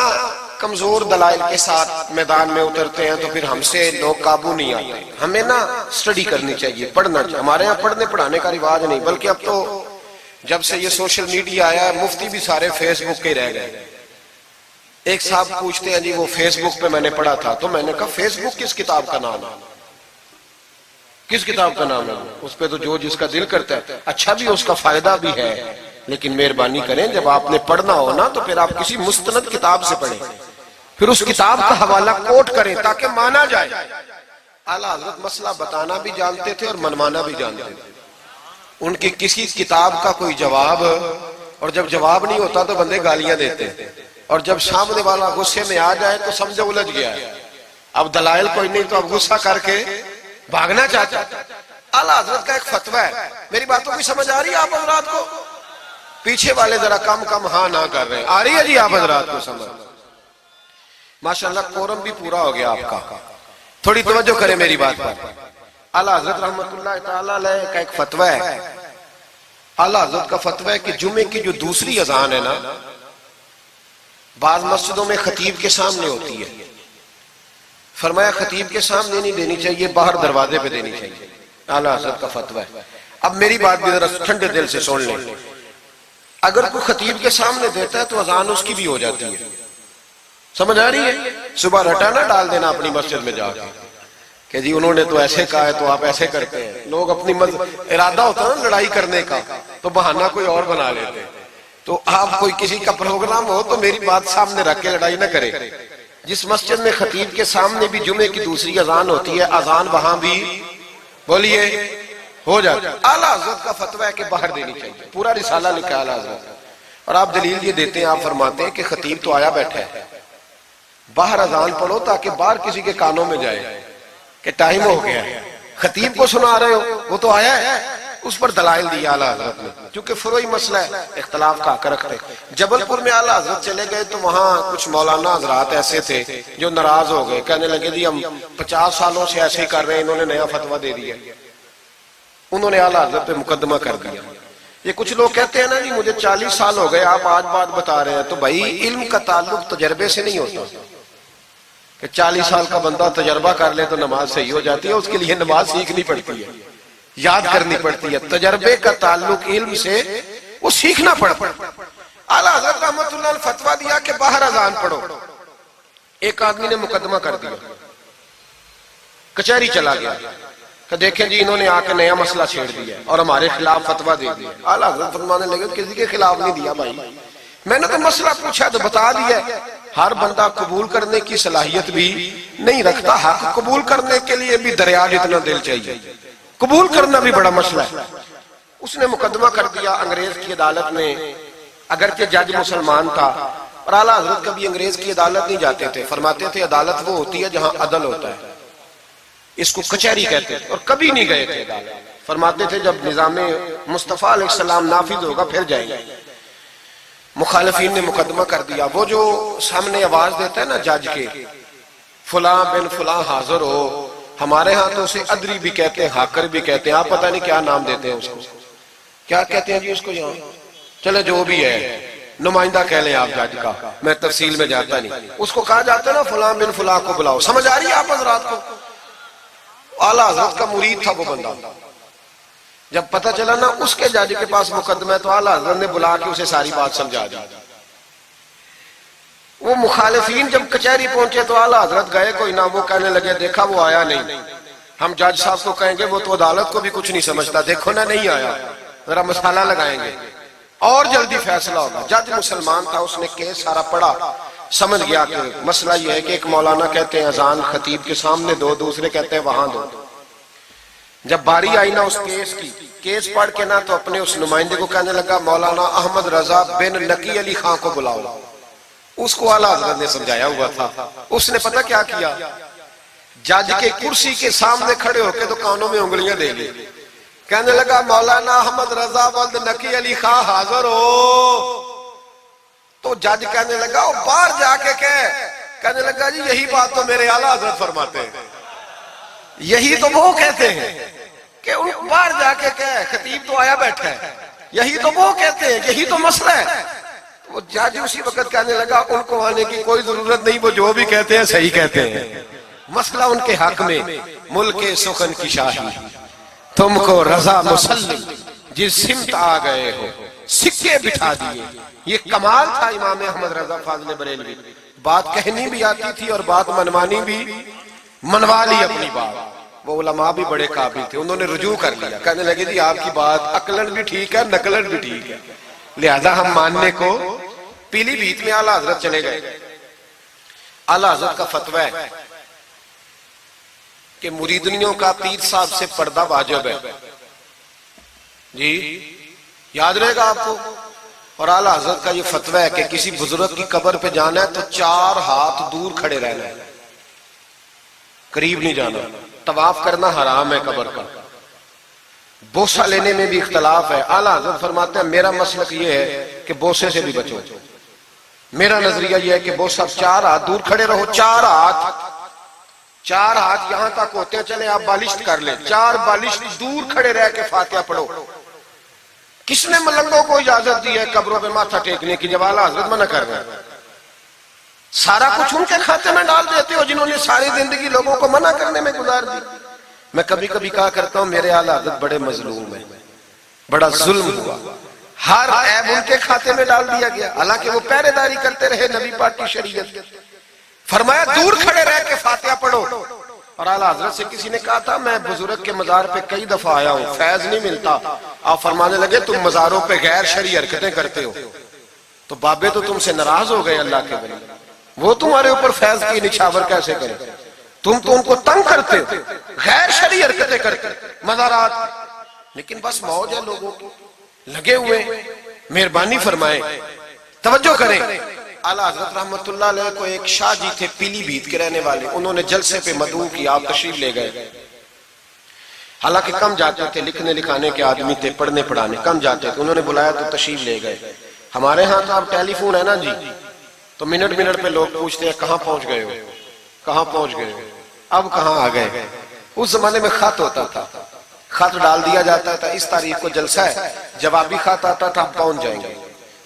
کمزور دلائل کے ساتھ میدان میں اترتے ہیں تو پھر ہم سے لوگ قابو نہیں آتے. ہمیں نا سٹڈی کرنی چاہیے, پڑھنا چاہیے. ہمارے ہاں پڑھنے پڑھانے کا رواج نہیں, بلکہ اب تو جب سے یہ سوشل میڈیا آیا ہے مفتی بھی سارے فیس بک کے رہ گئے. ایک صاحب پوچھتے ہیں جی وہ فیس بک پہ میں نے پڑھا تھا, تو میں نے کہا فیس بک کس کتاب کا نام ہے؟ کس کتاب کا نام ہے؟ اس پہ تو جو جس کا دل کرتا ہے. اچھا بھی, اس کا فائدہ بھی ہے, لیکن مہربانی کریں جب آپ نے پڑھنا ہو نا تو پھر آپ کسی مستند کتاب سے پڑھیں, پھر اس کتاب کا حوالہ کوٹ کریں تاکہ مانا جائے. اعلیٰ حضرت مسئلہ بتانا بھی جانتے تھے اور منوانا بھی جانتے تھے. ان کی کسی کتاب کا کوئی جواب, اور جب جواب نہیں ہوتا تو بندے گالیاں دیتے ہیں, اور جب سامنے والا غصے میں آ جائے تو سمجھو الجھ گیا ہے. اب دلائل کوئی نہیں تو اب غصہ کر کے بھاگنا چاہتا. اعلیٰ حضرت کا ایک فتویٰ ہے, میری باتوں کی سمجھ آ رہی ہے آپ حضرات کو؟ پیچھے والے ذرا کم کم ہاں نہ کر رہے ہیں. آ رہی ہے جی آپ حضرات کو سمجھ؟ ماشاءاللہ قورم بھی پورا ہو گیا آپ کا. تھوڑی توجہ کریں میری بات پر. اعلیٰ حضرت رحمت اللہ تعالیٰ علیہ کا ایک فتویٰ ہے. اعلیٰ حضرت کا فتویٰ ہے کہ جمعے کی جو دوسری اذان ہے نا، بعض مسجدوں میں خطیب کے سامنے ہوتی ہے. فرمایا خطیب کے سامنے نہیں دینی چاہیے، باہر دروازے پہ دینی چاہیے. اعلیٰ حضرت کا فتویٰ ہے. اب میری بات بھی ذرا ٹھنڈے دل سے سن لیں. اگر کوئی خطیب کے سامنے دیتا ہے تو اذان اس کی بھی ہو جاتی ہے. سمجھ آ رہی ہے؟ صبح رٹا نہ ڈال دینا اپنی مسجد میں جا کے کہ جی انہوں نے تو ایسے کہا ہے تو آپ ایسے کرتے ہیں. لوگ اپنی ارادہ ہوتا ہے نا لڑائی کرنے کا تو بہانہ کوئی اور بنا لیتے. تو آپ کوئی کسی کا پروگرام ہو تو میری بات سامنے رکھ کے لڑائی نہ کرے. جس مسجد میں خطیب کے سامنے بھی جمعے کی دوسری اذان ہوتی ہے، اذان وہاں بھی بولیے ہو جاتا ہے. اعلیٰ حضرت کا فتویٰ ہے کہ باہر دینی چاہیے. پورا رسالہ لکھا ہے اعلیٰ حضرت. اور آپ دلیل یہ دیتے ہیں، آپ فرماتے ہیں کہ خطیب تو آیا بیٹھا ہے، باہر اذان پڑھو تاکہ باہر کسی کے کانوں میں جائے کہ ٹائم ہو گیا ہے. خطیب کو سنا رہے ہو، وہ تو آیا ہے. اس پر دلائل دیا اعلیٰ حضرت نے، چونکہ فروعی مسئلہ ہے، اختلاف کا حق رکھتے. جبل پور میں اعلیٰ حضرت چلے گئے تو وہاں کچھ مولانا حضرات ایسے تھے جو ناراض ہو گئے، کہنے لگے جی ہم 50 سالوں سے ایسے ہی کر رہے ہیں، انہوں نے نیا فتویٰ دے دیا. انہوں نے اعلیٰ حضرت پہ مقدمہ کر دیا. یہ کچھ لوگ کہتے ہیں نا جی مجھے 40 سال ہو گئے، آپ آج بات بتا رہے ہیں. تو بھائی علم کا تعلق تجربے سے نہیں ہوتا کہ 40 سال کا بندہ تجربہ کر لے تو نماز صحیح ہو جاتی ہے. اس کے لیے نماز سیکھنی پڑتی ہے، یاد کرنی پڑتی ہے. تجربے کا تعلق علم سے، وہ سیکھنا پڑتا ہے. اعلیٰ حضرت رحمت اللہ نے فتویٰ دیا کہ باہر اذان پڑھو. ایک آدمی نے مقدمہ کر دیا، کچہری چلا گیا کہ دیکھیں جی انہوں نے آ کے نیا مسئلہ چھیڑ دیا اور ہمارے خلاف فتویٰ دے دیا. اعلیٰ حضرت فرمانے لگے کسی کے خلاف نہیں دیا بھائی، میں نے تو مسئلہ پوچھا تو بتا دیا. ہر بندہ قبول کرنے کی صلاحیت بھی نہیں رکھتا. حق قبول کرنے کے لیے بھی دریا جتنا دل چاہیے، قبول کرنا بھی بڑا مسئلہ ہے. اس نے مقدمہ کر دیا انگریز کی عدالت میں، اگرچہ جج مسلمان تھا. اور اعلیٰ حضرت کبھی انگریز کی عدالت نہیں جاتے تھے. فرماتے تھے عدالت وہ ہوتی ہے جہاں عدل ہوتا ہے، اس کو کچہری کہتے تھے. اور کبھی نہیں گئے تھے عدالت. فرماتے تھے جب نظام مصطفیٰ علیہ السلام نافذ ہوگا پھر جائیں گے. مخالفین نے مقدمہ کر دیا. وہ جو سامنے آواز دیتا ہے نا جج کے، فلاں بن فلاں حاضر ہو، ہمارے ہاں تو اسے ادری بھی کہتے ہیں، حاکر بھی کہتے ہیں، آپ پتہ نہیں کیا نام دیتے ہیں اس کو، کیا کہتے ہیں جی اس کو یہاں. چلے جو بھی ہے، نمائندہ کہہ لیں آپ جج کا، میں تفصیل میں جاتا نہیں. اس کو کہا جاتا ہے نا فلاں بن فلاں کو بلاؤ. سمجھ آ رہی ہے آپ حضرات کو؟ اعلیٰ حضرت کا مرید تھا وہ بندہ. جب پتہ چلا نا اس کے جج کے پاس مقدمہ ہے تو اعلیٰ حضرت نے بلا کے اسے ساری بات سمجھا دی. وہ مخالفین جب کچہری پہنچے تو اعلیٰ حضرت گئے کوئی نہ. وہ کہنے لگے دیکھا وہ آیا نہیں، ہم جج صاحب کو کہیں گے وہ تو عدالت کو بھی کچھ نہیں سمجھتا، دیکھو نا نہیں آیا، ذرا مسئلہ لگائیں گے اور جلدی فیصلہ ہوگا. جج مسلمان تھا، اس نے کیس سارا پڑھا، سمجھ گیا کہ مسئلہ یہ ہے کہ ایک مولانا کہتے ہیں اذان خطیب کے سامنے دو، دوسرے کہتے ہیں وہاں دو. جب باری آئی نا اس کیس کی، کیس پڑھ کے نا تو اپنے اس نمائندے کو کہنے لگا مولانا احمد رضا بن نقی علی خان کو بلاؤ. اس کو اعلیٰ حضرت نے سمجھایا ہوا تھا. اس نے پتہ کیا کیا، جج کے کرسی کے سامنے کھڑے ہو کے تو کانوں میں انگلیاں دے لی. کہنے لگا مولانا احمد رضا ولد نقی علی خان حاضر ہو. تو جج کہنے لگا وہ باہر جا کے کہنے لگا جی یہی بات تو میرے اعلیٰ حضرت فرماتے ہیں، یہی تو وہ کہتے ہیں کہ ان باہر جا کے خطیب تو آیا بیٹھا ہے، یہی تو وہ کہتے ہیں، یہی تو مسئلہ ہے. وہ جج اسی وقت کہنے لگا ان کو آنے کی کوئی ضرورت نہیں، وہ جو بھی کہتے ہیں صحیح کہتے ہیں. مسئلہ ان کے حق میں ملک سخن کی شاہی، تم کو رضا مسلم جس سمت آ گئے ہو سکے بٹھا دیے. یہ کمال تھا امام احمد رضا فاضل بریلوی. بات کہنی بھی آتی تھی اور بات منوانی بھی، منوا لی اپنی بات. وہ علماء بھی بڑے قابل تھے، انہوں نے رجوع کر لیا، کہنے لگے جی آپ کی بات عقلن بھی ٹھیک ہے، نقلن بھی ٹھیک ہے، لہذا ہم ماننے کو. پیلی بھیت میں اعلیٰ حضرت چلے گئے. اعلیٰ حضرت کا فتویٰ ہے کہ مریدنیوں کا پیر صاحب سے پردہ واجب ہے. جی یاد رہے گا آپ کو. اور اعلیٰ حضرت کا یہ فتویٰ ہے کہ کسی بزرگ کی قبر پہ جانا ہے تو 4 ہاتھ دور کھڑے رہنا ہے، قریب نہیں جانا. طواف کرنا حرام ہے قبر کا. بوسہ لینے میں بھی اختلاف ہے. اعلیٰ حضرت فرماتے ہیں میرا مسلک یہ ہے کہ بوسے سے بھی بچو. میرا نظریہ یہ ہے کہ بوسہ 4 ہاتھ دور کھڑے رہو. 4 ہاتھ یہاں تک ہوتے ہیں, چلے آپ بالشت کر لیں, 4 بالشت دور کھڑے رہ کے فاتحہ پڑھو. کس نے ملنگوں کو اجازت دی ہے قبروں پہ ماتھا ٹیکنے کی جب اعلیٰ حضرت منع کر رہے ہیں؟ سارا کچھ ان کے کھاتے میں ڈال دیتے ہو جنہوں نے ساری زندگی لوگوں کو منع کرنے میں گزار دی. میں کبھی کبھی کہا کرتا ہوں میرے اعلیٰ حضرت بڑے مظلوم ہیں, بڑا ظلم ہوا, ہر عیب ان کے کھاتے میں ڈال دیا گیا, حالانکہ وہ پہرے داری کرتے رہے نبی پاک کی شریعت. فرمایا دور کھڑے رہ کے فاتحہ پڑھو. اور اعلیٰ حضرت سے کسی نے کہا تھا میں بزرگ کے مزار پہ کئی دفعہ آیا ہوں, فیض نہیں ملتا. آپ فرمانے لگے تم مزاروں پہ غیر شرعی حرکتیں کرتے ہو, تو بابے تو تم سے ناراض ہو گئے اللہ کے ولی, وہ تمہارے اوپر فیض کی نچھاور کیسے کرے؟ تم تو ان کو تنگ کرتے ہو, غیر شرعی حرکتیں کرتے مزارات. لیکن بس موج ہے لوگوں کی, لگے ہوئے. مہربانی فرمائیں, توجہ کریں. اعلیٰ حضرت رحمت اللہ علیہ کو ایک شاہ جی تھے پیلی بھیت کے رہنے والے, انہوں نے جلسے پہ مدعو کیا, آپ تشریف لے گئے. حالانکہ کم جاتے تھے, لکھنے لکھانے کے آدمی تھے, پڑھنے پڑھانے کم جاتے تھے. انہوں نے بلایا تو تشریف لے گئے. ہمارے ہاں تو اب ٹیلی فون ہے نا جی, تو منٹ پہ لوگ پوچھتے ہیں کہاں پہنچ گئے ہو, کہاں پہنچ گئے ہو, اب کہاں آ گئے. اس زمانے میں خط ہوتا تھا, خط ڈال دیا جاتا تھا اس تاریخ کو جلسہ ہے, جوابی خط آتا تھا ہم پہنچ جائیں گے.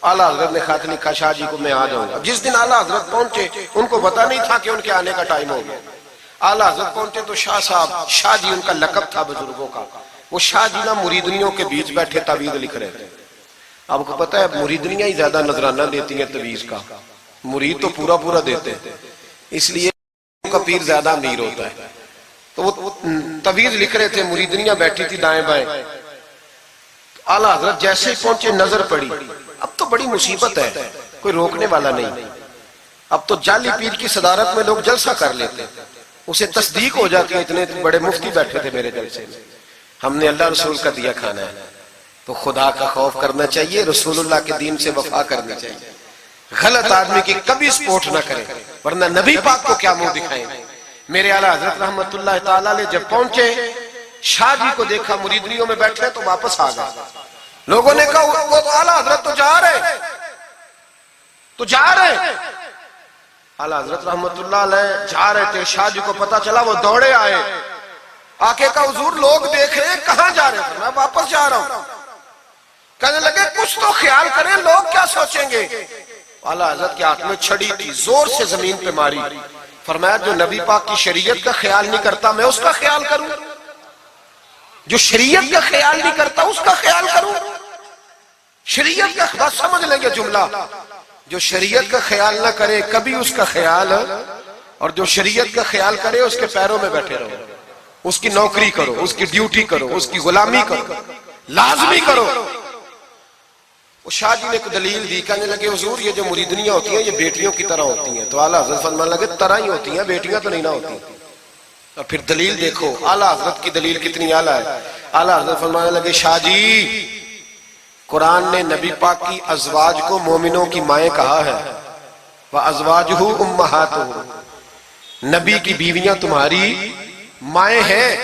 اعلیٰ حضرت نے خط لکھا شاہ جی کو میں آ جاؤں گا. جس دن اعلیٰ حضرت پہنچے ان کو پتا نہیں تھا کہ ان کے آنے کا ٹائم ہو گیا. اعلیٰ حضرت پہنچے تو شاہ صاحب, شاہ جی ان کا لقب تھا بزرگوں کا, وہ شاہ جی نا مریدنیوں کے بیچ بیٹھے تعویذ لکھ رہے تھے. آپ کو پتا ہے مریدنیاں ہی زیادہ نذرانہ دیتی ہیں تعویذ کا, مرید تو پورا دیتے ہیں, اس لیے ان کا پیر زیادہ امیر ہوتا ہے. تو وہ تعویذ لکھ رہے تھے, مریدنیاں بیٹھی تھی دائیں بائیں. اعلیٰ حضرت جیسے ہی پہنچے نظر پڑی, اب تو بڑی مصیبت ہے, کوئی روکنے والا نہیں. اب تو جعلی پیر کی صدارت میں لوگ جلسہ کر لیتے, اسے تصدیق ہو جاتی ہے. اتنے بڑے مفتی بیٹھے تھے میرے جلسے میں, ہم نے اللہ رسول کا دیا کھانا ہے, تو خدا کا خوف کرنا چاہیے, رسول اللہ کے دین سے وفا کرنی چاہیے. غلط آدمی کی کبھی سپورٹ نہ کریں, ورنہ نبی پاک کو کیا منہ دکھائیں. میرے اعلیٰ حضرت رحمت اللہ تعالیٰ علیہ جب پہنچے, شاہ جی کو دیکھا مریدنیوں میں بیٹھے تو واپس آ گئے. لوگوں نے کہا وہ تو اعلیٰ حضرت تو جا رہے. اعلیٰ حضرت رحمت اللہ علیہ جا رہے تھے, شاہ جی کو پتا چلا, وہ دوڑے آئے, آ کے کہا حضور لوگ دیکھ رہے ہیں, کہاں جا رہے تھے؟ میں واپس جا رہا ہوں. کہنے لگے کچھ تو خیال کریں, لوگ کیا سوچیں گے. اعلیٰ حضرت کے ہاتھ میں چھڑی تھی, زور سے زمین پہ ماری. فرمایا جو نبی پاک کی شریعت کا خیال نہیں کرتا میں اس کا خیال کروں, جو شریعت کا خیال نہیں کرتا اس کا خیال کروں. شریعت کا بات سمجھ لیں گے جملہ, جو شریعت کا خیال نہ کرے کبھی اس کا خیال, اور جو شریعت کا خیال کرے اس کے پیروں میں بیٹھے رہو, اس کی نوکری کرو, اس کی ڈیوٹی کرو, اس کی غلامی کرو, لازمی کرو. وہ شاہ جی نے ایک دلیل دی, کہنے لگے حضور یہ جو مریدنیاں ہوتی ہیں یہ بیٹیوں کی طرح ہوتی ہیں. تو اعلیٰ حضرت فرمانے لگے طرح ہی ہوتی ہیں, بیٹیاں تو نہیں نہ ہوتی. اور پھر دلیل دیکھو, اعلیٰ حضرت کی دلیل کتنی اعلیٰ ہے. اعلیٰ حضرت فرمانے لگے شاہ جی قرآن نے نبی پاک کی ازواج کو مومنوں کی مائیں کہا ہے, وَأَزْوَاجُهُ أُمَّهَاتُهُ, نبی کی بیویاں تمہاری مائیں ہیں.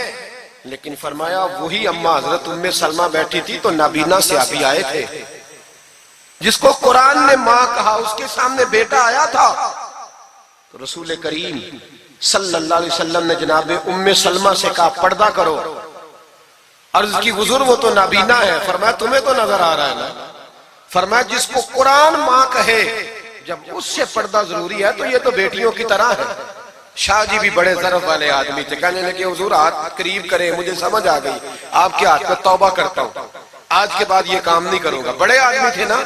لیکن فرمایا وہی اماں حضرت ام سلمہ بیٹھی تھی تو نابینا صحابی آئے تھے, جس کو قرآن نے ماں کہا, اس کے سامنے بیٹا آیا تھا. تو رسول کریم صلی اللہ علیہ وسلم نے جناب ام سلمہ سے کہا پردہ کرو. عرض کی حضور وہ تو نابینا ہے. فرمایا تمہیں تو نظر آ رہا ہے نا. فرمایا جس کو قرآن ماں کہے جب اس سے پردہ ضروری ہے تو یہ تو بیٹیوں کی طرح ہے. شاہ جی بھی بڑے ظرف والے آدمی تھے, کہنے لگے حضور ہاتھ قریب کرے, مجھے سمجھ آ گئی, آپ کے ہاتھ پہ توبہ کرتا ہوں, آج کے بعد یہ کام نہیں کروں گا. بڑے آدمی تھے نا,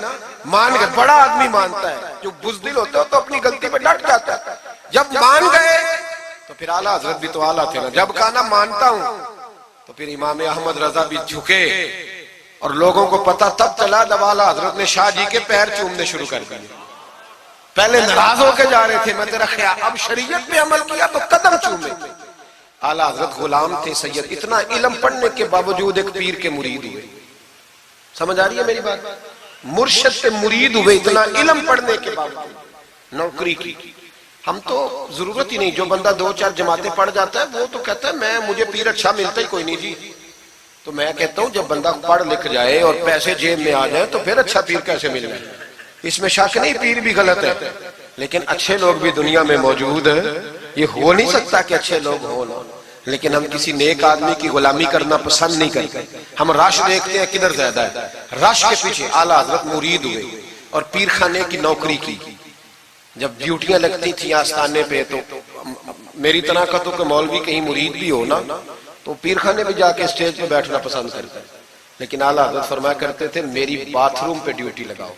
مان گئے. بڑا آدمی مانتا ہے, جو بزدل ہوتا ہے تو اپنی غلطی پہ ڈٹ جاتا ہے. جب مان گئے تو پھر اعلیٰ حضرت بھی تو اعلیٰ تھے نا, جب کہا نا مانتا ہوں تو پھر امام احمد رضا بھی جھکے. اور لوگوں کو پتا تب چلا جب اعلیٰ حضرت نے شاہ جی کے پیر چومنے شروع کر دیے. پہلے ناراض ہو کے جا رہے تھے, میں تیرا خیال, اب شریعت پہ عمل کیا تو قدم چومے. اعلیٰ حضرت غلام تھے سید, اتنا علم پڑھنے کے باوجود ایک پیر کے مرید ہوئے. سمجھ آ رہی ہے میری بات؟ مرشد سے مرید ہوئے اتنا علم پڑھنے کے باوجود. نوکری کی ہم تو ضرورت ہی نہیں, جو بندہ 2-4 جماعتیں پڑھ جاتا ہے وہ تو کہتا ہے مجھے پیر اچھا ملتا ہی کوئی نہیں جی. تو میں کہتا ہوں جب بندہ پڑھ لکھ جائے اور پیسے جیب میں آ جائے تو پھر اچھا پیر کیسے مل جائے؟ اس میں شک نہیں، پیر بھی غلط ہے، لیکن اچھے لوگ بھی دنیا میں موجود ہیں۔ یہ ہو نہیں سکتا کہ اچھے لوگ ہوں نہ، لیکن ہم کسی نیک آدمی کی غلامی کرنا پسند نہیں کرتے۔ ہم رش دیکھتے ہیں کدھر زیادہ ہے، رش کے پیچھے اعلیٰ حضرت مرید ہوئے اور پیر خانے کی نوکری کی۔ جب ڈیوٹیاں لگتی تھیں آستانے پہ تو میری طرح کا تو کہ مولوی کہیں مرید بھی ہو نا تو پیر خانے پہ جا کے اسٹیج پہ بیٹھنا پسند کرتا ہے، لیکن اعلیٰ حضرت فرمایا کرتے تھے میری باتھ روم پہ ڈیوٹی لگاؤ،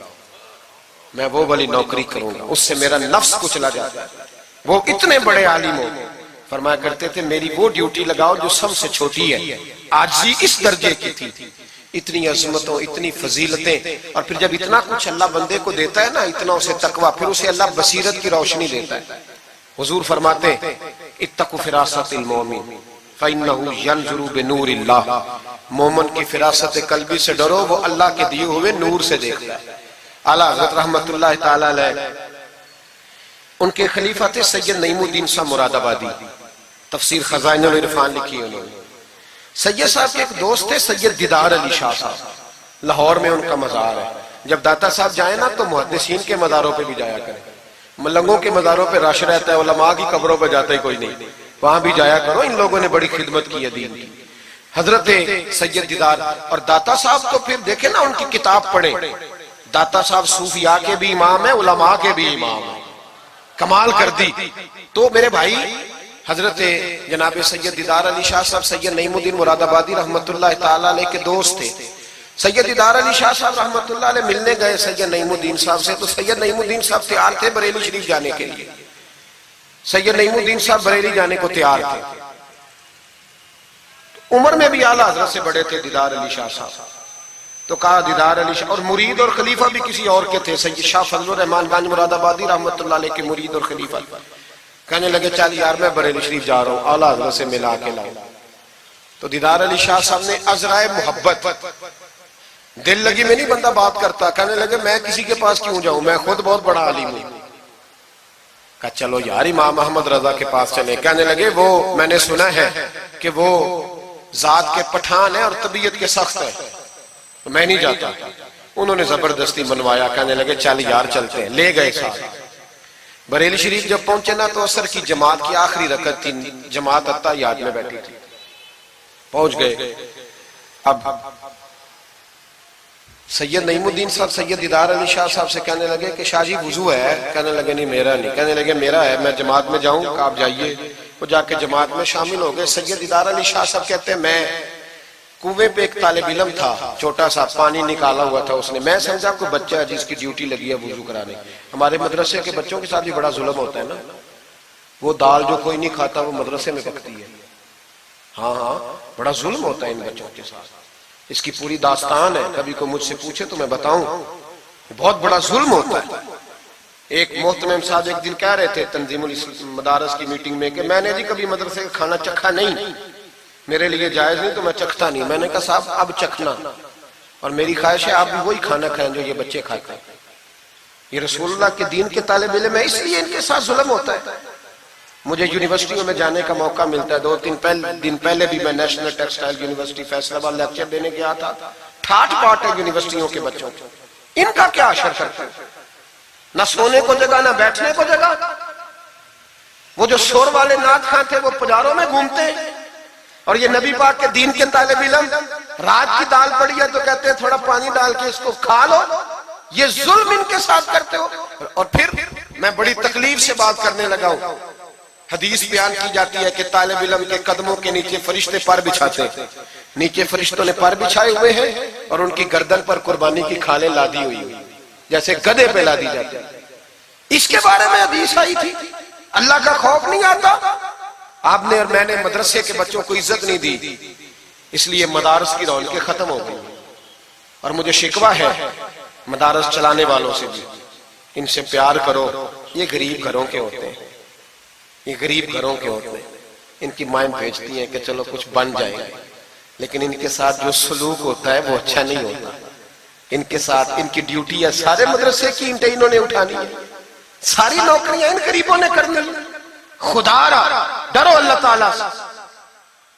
میں وہ والی نوکری کروں گا، اس سے میرا نفس کچلا جاتا ہے۔ وہ اتنے بڑے عالم ہو، فرمایا کرتے تھے میری وہ ڈیوٹی لگاؤ جو سب سے چھوٹی ہے، عاجزی اس درجے کی تھی، اتنی عظمتوں، اتنی فضیلتیں، اور پھر جب اتنا کچھ اللہ بندے کو دیتا ہے نا، اتنا اسے تقویٰ، پھر اسے اللہ بصیرت کی روشنی دیتا ہے۔ حضور فرماتے ہیں اتقوا فراست المومن فإنہ ینظر بنور اللہ، مومن کی فراست قلبی سے ڈرو، وہ اللہ کے دیے ہوئے نور سے دیکھتا ہے۔ اعلیٰ حضرت رحمت اللہ تعالی علیہ، ان کے خلیفہ تھے سید نعیم الدین صاحب مراد آبادی، تفسیر خزائن العرفان لکھی انہوں نے۔ سید صاحب کے ایک دوست تھے سید دیدار علی شاہ صاحب، لاہور میں ان کا مزار ہے۔ جب داتا صاحب جائیں نا تو محدثین کے مزاروں پہ بھی جایا کریں، ملنگوں کے مزاروں پہ رش رہتا ہے، علماء کی قبروں پہ جاتا ہی کوئی نہیں، وہاں بھی جایا کرو، ان لوگوں نے بڑی خدمت کی ہے دین کی۔ حضرت سید دیدار اور داتا صاحب تو پھر دیکھیں نا ان کی کتاب پڑھیں، داتا صاحب صوفیاء کے بھی امام ہیں، علماء کے بھی امام ہیں، کمال کر دی۔ تو میرے بھائی حضرت جناب سید دیدار علی شاہ صاحب سید نعیم الدین مراد آبادی رحمت اللہ تعالیٰ علیہ کے دوست تھے۔ سید دیدار علی شاہ صاحب رحمت اللہ علیہ ملنے گئے سید نعیم الدین صاحب سے، تو سید نعیم الدین صاحب تیار تھے بریلی شریف جانے کے لیے، سید نعیم الدین صاحب بریلی جانے کو تیار تھے۔ عمر میں بھی اعلیٰ حضرت سے بڑے تھے دیدار علی شاہ صاحب، تو کہا دیدار علی شاہ، اور مرید اور خلیفہ بھی کسی اور کے تھے، سید شاہ فضل الرحمان گنج مراد آبادی رحمت اللہ علیہ کے مرید اور خلیفہ۔ کہنے لگے چل یار میں بریلی شریف جا رہا ہوں، اعلیٰ حضرت سے ملا کے لاؤں۔ تو دیدار علی شاہ صاحب نے عذرائے محبت، دل لگی میں نہیں بندہ بات کرتا، کہنے لگے میں کسی کے پاس کیوں جاؤں، میں خود بہت بڑا عالم ہوں۔ کہا چلو یار امام احمد رضا کے پاس چلے۔ کہنے لگے وہ میں نے سنا ہے کہ وہ ذات کے پٹھان ہے اور طبیعت کے سخت ہے، میں نہیں جاتا۔ انہوں نے زبردستی منوایا، کہنے لگے چل یار چلتے ہیں، لے گئے ساتھ۔ بریلی شریف جب پہنچے نا تو عصر کی جماعت کی آخری رکعت تھی، جماعت اتحیات میں بیٹھی تھی، پہنچ گئے۔ اب سید نعیم الدین صاحب سید دیدار علی شاہ صاحب سے کہنے لگے کہ شاہ جی وضو ہے؟ کہنے لگے نہیں میرا نہیں۔ کہنے لگے میرا ہے، میں جماعت میں جاؤں؟ کہ آپ جائیے۔ وہ جا کے جماعت میں شامل ہو گئے۔ سید دیدار علی شاہ صاحب کہتے ہیں میں کنویں پہ ایک طالب علم تھا، چھوٹا سا پانی نکالا ہوا تھا اس نے، میں سمجھا کوئی بچہ ہے جس کی ڈیوٹی لگی ہے وضو کرانے۔ ہمارے مدرسے کے بچوں کے ساتھ بھی بڑا ظلم ہوتا ہے نا، وہ دال جو کوئی نہیں کھاتا وہ مدرسے میں پکتی ہے۔ ہاں ہاں بڑا ظلم ہوتا ہے ان بچوں کے ساتھ، اس کی پوری داستان ہے، کبھی کوئی مجھ سے پوچھے تو میں بتاؤں، بہت بڑا ظلم ہوتا ہے۔ ایک محترم صاحب ایک دن کہہ رہے تھے تنظیم المدارس کی میٹنگ میں کہ میں نے جی کبھی مدرسے کا کھانا چکھا نہیں، میرے لیے جائز نہیں تو میں چکھتا نہیں۔ میں نے کہا صاحب اب چکھنا، اور میری خواہش ہے آپ بھی وہی کھانا کھائیں جو یہ بچے کھاتے ہیں۔ یہ رسول اللہ کے دین کے طالب علم ہے، اس لیے ان کے ساتھ ظلم ہوتا ہے۔ مجھے یونیورسٹیوں میں جانے کا موقع ملتا ہے، 2-3 دن پہلے بھی میں نیشنل ٹیکسٹائل یونیورسٹی فیصل آباد لیکچر دینے گیا تھا۔ ٹھاٹ پاٹ ہے یونیورسٹیوں کے بچوں کو، ان کا کیا اثر کرتا ہے؟ نہ سونے کو جگہ نہ بیٹھنے کو جگہ۔ وہ جو شور والے نعت خواں تھے وہ پجاروں میں گھومتے ہیں، اور یہ نبی پاک کے دین کے طالب علم رات کی دال پڑی ہے تو کہتے ہیں تھوڑا پانی ڈال کے اس کو کھا لو۔ یہ ظلم ان کے ساتھ کرتے ہو۔ اور پھر میں بڑی تکلیف سے بات کرنے لگا ہوں، حدیث بیان کی جاتی ہے کہ طالب علم کے قدموں کے نیچے فرشتے پر بچھاتے ہیں، نیچے فرشتوں نے پر بچھائے ہوئے ہیں اور ان کی گردن پر قربانی کی کھالیں لادی ہوئی ہیں، جیسے گدھے پہ لادی جاتی ہے۔ اس کے بارے میں حدیث آئی تھی، اللہ کا خوف نہیں آتا؟ آپ نے اور میں نے مدرسے کے بچوں کو عزت نہیں دی، اس لیے مدارس کی رونقیں ختم ہو گئی۔ اور مجھے شکوہ ہے مدارس چلانے والوں سے بھی، ان سے پیار کرو، یہ غریب گھروں کے ہوتے ہیں، یہ غریب گھروں کے ہوتے ہیں، ان کی مائیں بھیجتی ہیں کہ چلو کچھ بن جائے، لیکن ان کے ساتھ جو سلوک ہوتا ہے وہ اچھا نہیں ہوتا۔ ان کے ساتھ ان کی ڈیوٹی ہے، سارے مدرسے کی اینٹیں انہوں نے اٹھانی ہے، ساری نوکریاں ان غریبوں نے کرنی ہے۔ خدا را ڈرو اللہ تعالیٰ سے،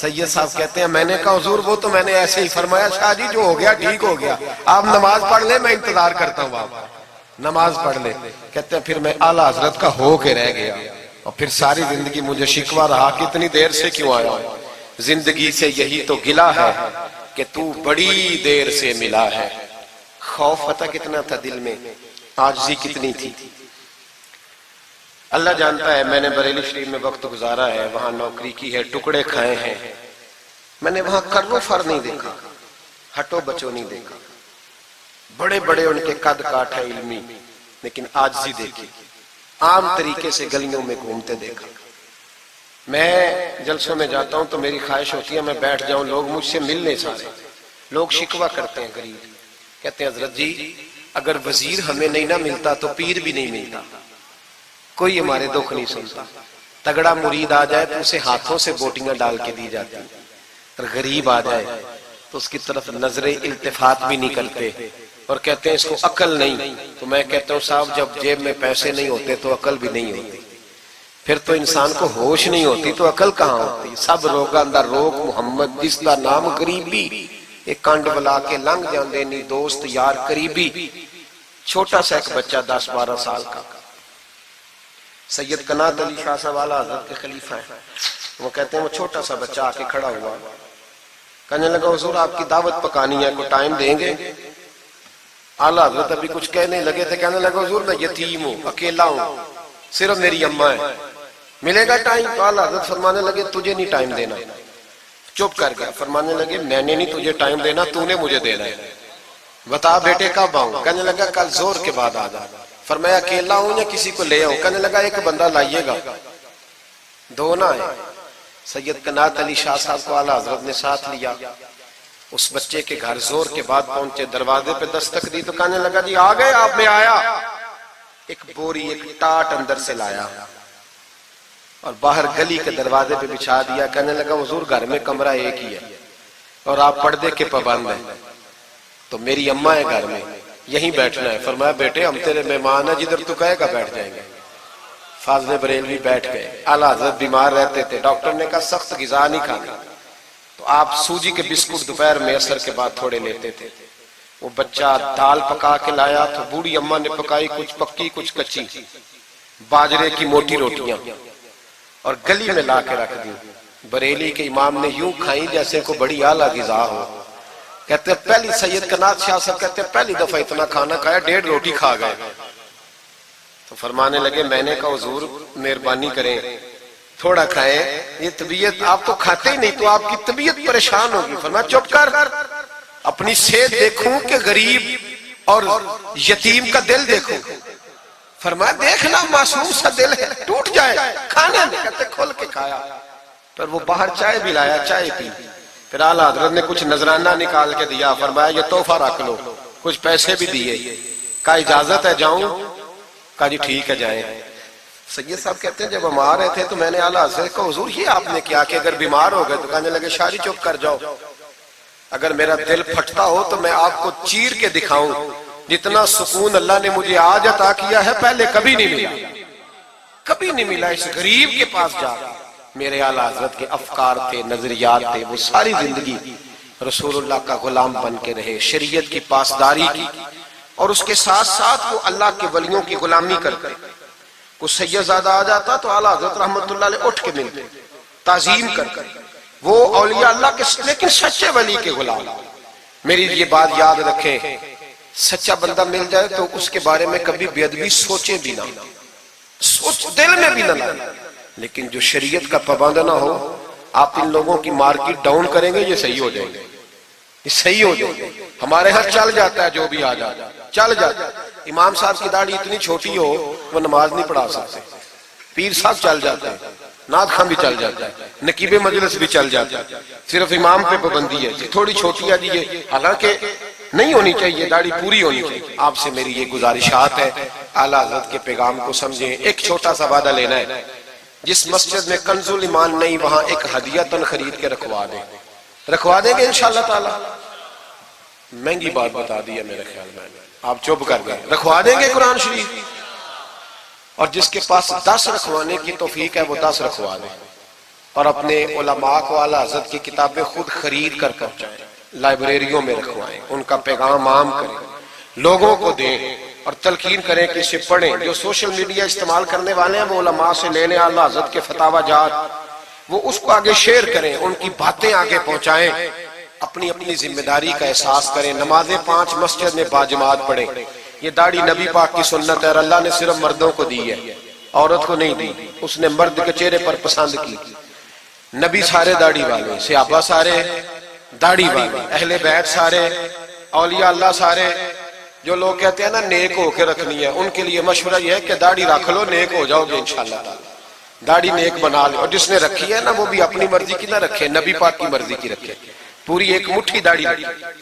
سید صاحب کہتے ہیں میں نے کہا حضور وہ تو میں نے ایسے ہی فرمایا، شاہ جی جو ہو گیا ٹھیک ہو گیا، آپ نماز پڑھ لیں میں انتظار کرتا ہوں، آپ نماز پڑھ لیں۔ کہتے ہیں پھر میں اعلیٰ حضرت کا ہو کے رہ گیا، اور پھر ساری زندگی مجھے شکوہ رہا کہ اتنی دیر سے کیوں آیا ہوں، زندگی سے یہی تو گلا ہے کہ تو بڑی دیر سے ملا ہے۔ خوف پتہ کتنا تھا دل میں، عاجزی کتنی تھی۔ اللہ جانتا ہے میں نے بریلی شریف میں وقت گزارا ہے، وہاں نوکری کی ہے، ٹکڑے کھائے ہیں، میں نے وہاں کرو فر نہیں دیکھا، ہٹو بچو نہیں دیکھا، بڑے بڑے ان کے قد کاٹ ہے علمی، لیکن عاجزی دیکھی، عام طریقے سے گلیوں میں گھومتے دیکھا۔ میں جلسوں میں جاتا ہوں تو میری خواہش ہوتی ہے میں بیٹھ جاؤں، لوگ مجھ سے مل نہیں سارے، لوگ شکوہ کرتے ہیں غریب، کہتے ہیں حضرت جی اگر وزیر ہمیں نہیں نہ ملتا تو پیر بھی نہیں ملتا، کوئی ہمارے دکھ نہیں سنتا، تگڑا مرید آ جائے تو اسے ہاتھوں سے بوٹیاں ڈال کے دی جاتی، اور غریب آ جائے تو اس کی طرف نظر التفات بھی نہیں کرتے، اور کہتے ہیں اس کو عقل نہیں۔ تو میں کہتا ہوں صاحب جب جیب میں پیسے نہیں ہوتے تو عقل بھی نہیں ہوتی، پھر تو انسان کو ہوش نہیں ہوتی تو عقل کہاں ہوتی۔ سب روگاں دا روگ محمد جس دا نام غریبی، ایک کانڈ بلا کے لنگ جاندے نہیں دوست یار قریبی۔ چھوٹا سا ایک بچہ 10-12 سال کا، سید قنات علی شاہ صاحب اعلیٰ حضرت کے خلیفہ ہیں، وہ کہتے ہیں وہ چھوٹا سا بچہ آ کے کھڑا ہوا، کہنے لگا حضور آپ کی دعوت پکانی ہے، کو ٹائم دیں گے؟ اعلیٰ حضرت ابھی کچھ کہنے لگے تھے، کہنے لگا حضور میں یتیم ہوں، اکیلا ہوں، صرف میری اماں ہے، ملے گا ٹائم؟ تو اعلیٰ حضرت فرمانے لگے تجھے نہیں ٹائم دینا، چپ کر گیا، فرمانے لگے میں نے نہیں تجھے ٹائم دینا، تو نے مجھے دینا ہے، بتا بیٹے کب آؤں؟ کہنے لگا کل زور کے بعد آ جا۔ فرمایا اکیلا ہوں یا کسی کو لے آؤں؟ کہنے لگا ایک بندہ لائیے گا، دو نہ آئے۔ سید قنات علی شاہ صاحب کو اعلیٰ حضرت نے ساتھ لیا، اس بچے کے گھر زور کے بعد پہنچے، دروازے پہ دستک دی تو کہنے لگا جی آ گئے آپ؟ میں آیا۔ ایک بوری ایک ٹاٹ اندر سے لایا اور باہر گلی کے دروازے پہ بچھا دیا، کہنے لگا حضور گھر میں کمرہ ایک ہی ہے اور آپ پردے کے پابند ہیں، تو میری اماں ہے گھر میں، یہیں بیٹھنا ہے۔ فرمایا بیٹے ہم تیرے مہمان ہیں، جدھر تو کہے گا بیٹھ جائیں گے۔ فاضل بریلوی بیٹھ گئے۔ اعلیٰ حضرت بیمار رہتے تھے، ڈاکٹر نے کہا سخت غذا نہیں کھانا، تو آپ سوجی کے بسکٹ دوپہر میں عصر کے بعد تھوڑے لیتے تھے۔ وہ بچہ دال پکا کے لایا تو بوڑھی اماں نے پکائی، کچھ پکی کچھ کچی، باجرے کی موٹی روٹیاں، اور گلی میں لا کے رکھ دی۔ بریلی کے امام نے یوں کھائیں جیسے کو بڑی اعلیٰ غذا ہو۔ کہتے ہیں پہلی سید قنات شاہ صاحب کہتے ہیں پہلی دفعہ اتنا کھانا کھایا، 1.5 روٹی کھا گئے۔ تو فرمانے لگے میں نے کہا حضور مہربانی کریں تھوڑا کھائیں، یہ طبیعت آپ تو کھاتے ہی نہیں تو آپ کی طبیعت پریشان ہوگی۔ فرمایا چپ کر، اپنی صحت دیکھوں کہ غریب اور یتیم کا دل دیکھوں؟ فرمایا دیکھنا معصوم سا دل ہے، ٹوٹ جائے کھانا نہیں۔ کہتے کھول کے کھایا، پھر وہ باہر چائے بھی لایا، چائے پی، پھر اعلیٰ حضرت نے کچھ نذرانہ نکال کے دیا، فرمایا یہ تحفہ رکھ لو، کچھ پیسے بھی دیے، کہا اجازت ہے جاؤں؟ کہا جی ٹھیک ہے جائیں۔ سید صاحب کہتے ہیں جب ہم آ رہے تھے تو میں نے اعلیٰ حضرت کو حضور یہ آپ نے کیا کہ اگر بیمار ہو گئے؟ تو کہنے لگے شاہ جی چپ کر جاؤ، اگر میرا دل پھٹتا ہو تو میں آپ کو چیر کے دکھاؤں، جتنا سکون اللہ نے مجھے آج عطا کیا ہے پہلے کبھی نہیں ملا، کبھی نہیں ملا۔ اس غریب کے پاس جا، میرے اعلیٰ حضرت کے افکار تھے، نظریات تھے، وہ ساری زندگی رسول اللہ کا غلام بن کے رہے، شریعت کی پاسداری کی، اور اس کے ساتھ ساتھ وہ اللہ کے ولیوں کی غلامی کرتے۔ کوئی سید زادہ آ جاتا تو اعلیٰ حضرت رحمت اللہ علیہ اٹھ کے ملتے، تعظیم کرتے، وہ اولیاء اللہ کے لیکن سچے ولی کے غلام۔ میری یہ بات یاد رکھیں، سچا بندہ مل جائے تو اس کے بارے میں کبھی بے ادبی سوچے بھی نہ، سوچ دل میں بھی نہ لائے، لیکن جو شریعت کا پابند نہ ہو، آپ ان لوگوں کی مارکیٹ ڈاؤن کریں گے یہ صحیح ہو جائیں گے، یہ صحیح ہو جائیں گے۔ ہمارے ہاں چل جاتا ہے جو بھی آ جاتا ہے، چل جاتا ہے۔ امام صاحب کی داڑھی اتنی چھوٹی ہو وہ نماز نہیں پڑھا سکتے، پیر صاحب چل جاتے ہیں، نعت خواں بھی چل جاتا ہے، نقیب مجلس بھی چل جاتا ہے، صرف امام پہ پابندی ہے تھوڑی چھوٹی ہے جی، یہ حالانکہ نہیں ہونی چاہیے، داڑھی پوری ہونی چاہیے۔ آپ سے میری یہ گزارشات ہے، اعلیٰ حضرت کے پیغام کو سمجھیں۔ ایک چھوٹا سا وعدہ لینا ہے، جس مسجد میں کنز الایمان نہیں وہاں ایک ہدیہ خرید کے رکھوا دیں گے انشاءاللہ تعالی۔ مہنگی بات بتا دی ہے میرے خیال میں، آپ چپ کر گئے، رکھوا دیں گے قرآن شریف، اور جس کے پاس 10 رکھوانے کی توفیق ہے وہ 10 رکھوا دیں، اور اپنے علماء کو اعلیٰ حضرت کی کتابیں خود خرید کر پہنچائیں، لائبریریوں میں رکھوائیں، ان کا پیغام عام کریں، لوگوں کو دیں اور تلقین کریں کہ اسے پڑھیں۔ جو سوشل میڈیا استعمال کرنے والے ہیں وہ علماء سے لے لیں اعلیٰ حضرت کے فتاوی جات، وہ اس کو آگے شیئر کریں، ان کی باتیں آگے پہنچائیں، اپنی اپنی ذمہ داری کا احساس کریں، نمازیں 5 مسجد میں باجماعت پڑھیں۔ یہ داڑھی نبی پاک کی سنت ہے اور اللہ نے صرف مردوں کو دی ہے، عورت کو نہیں دی، اس نے مرد کے چہرے پر پسند کی۔ نبی سارے داڑھی والے، صحابہ سارے داڑھی والے، اہل بیت سارے، اولیاء اللہ سارے۔ جو لوگ کہتے ہیں نا نیک ہو کے رکھنی ہے، ان کے لیے مشورہ یہ ہے کہ داڑھی رکھ لو، نیک ہو جاؤ گے انشاءاللہ تعالی۔ داڑھی نیک بنا لے، اور جس نے رکھی ہے نا وہ بھی اپنی مرضی کی نہ رکھے، نبی پاک کی مرضی کی رکھے، پوری ایک مٹھی داڑھی رکھے،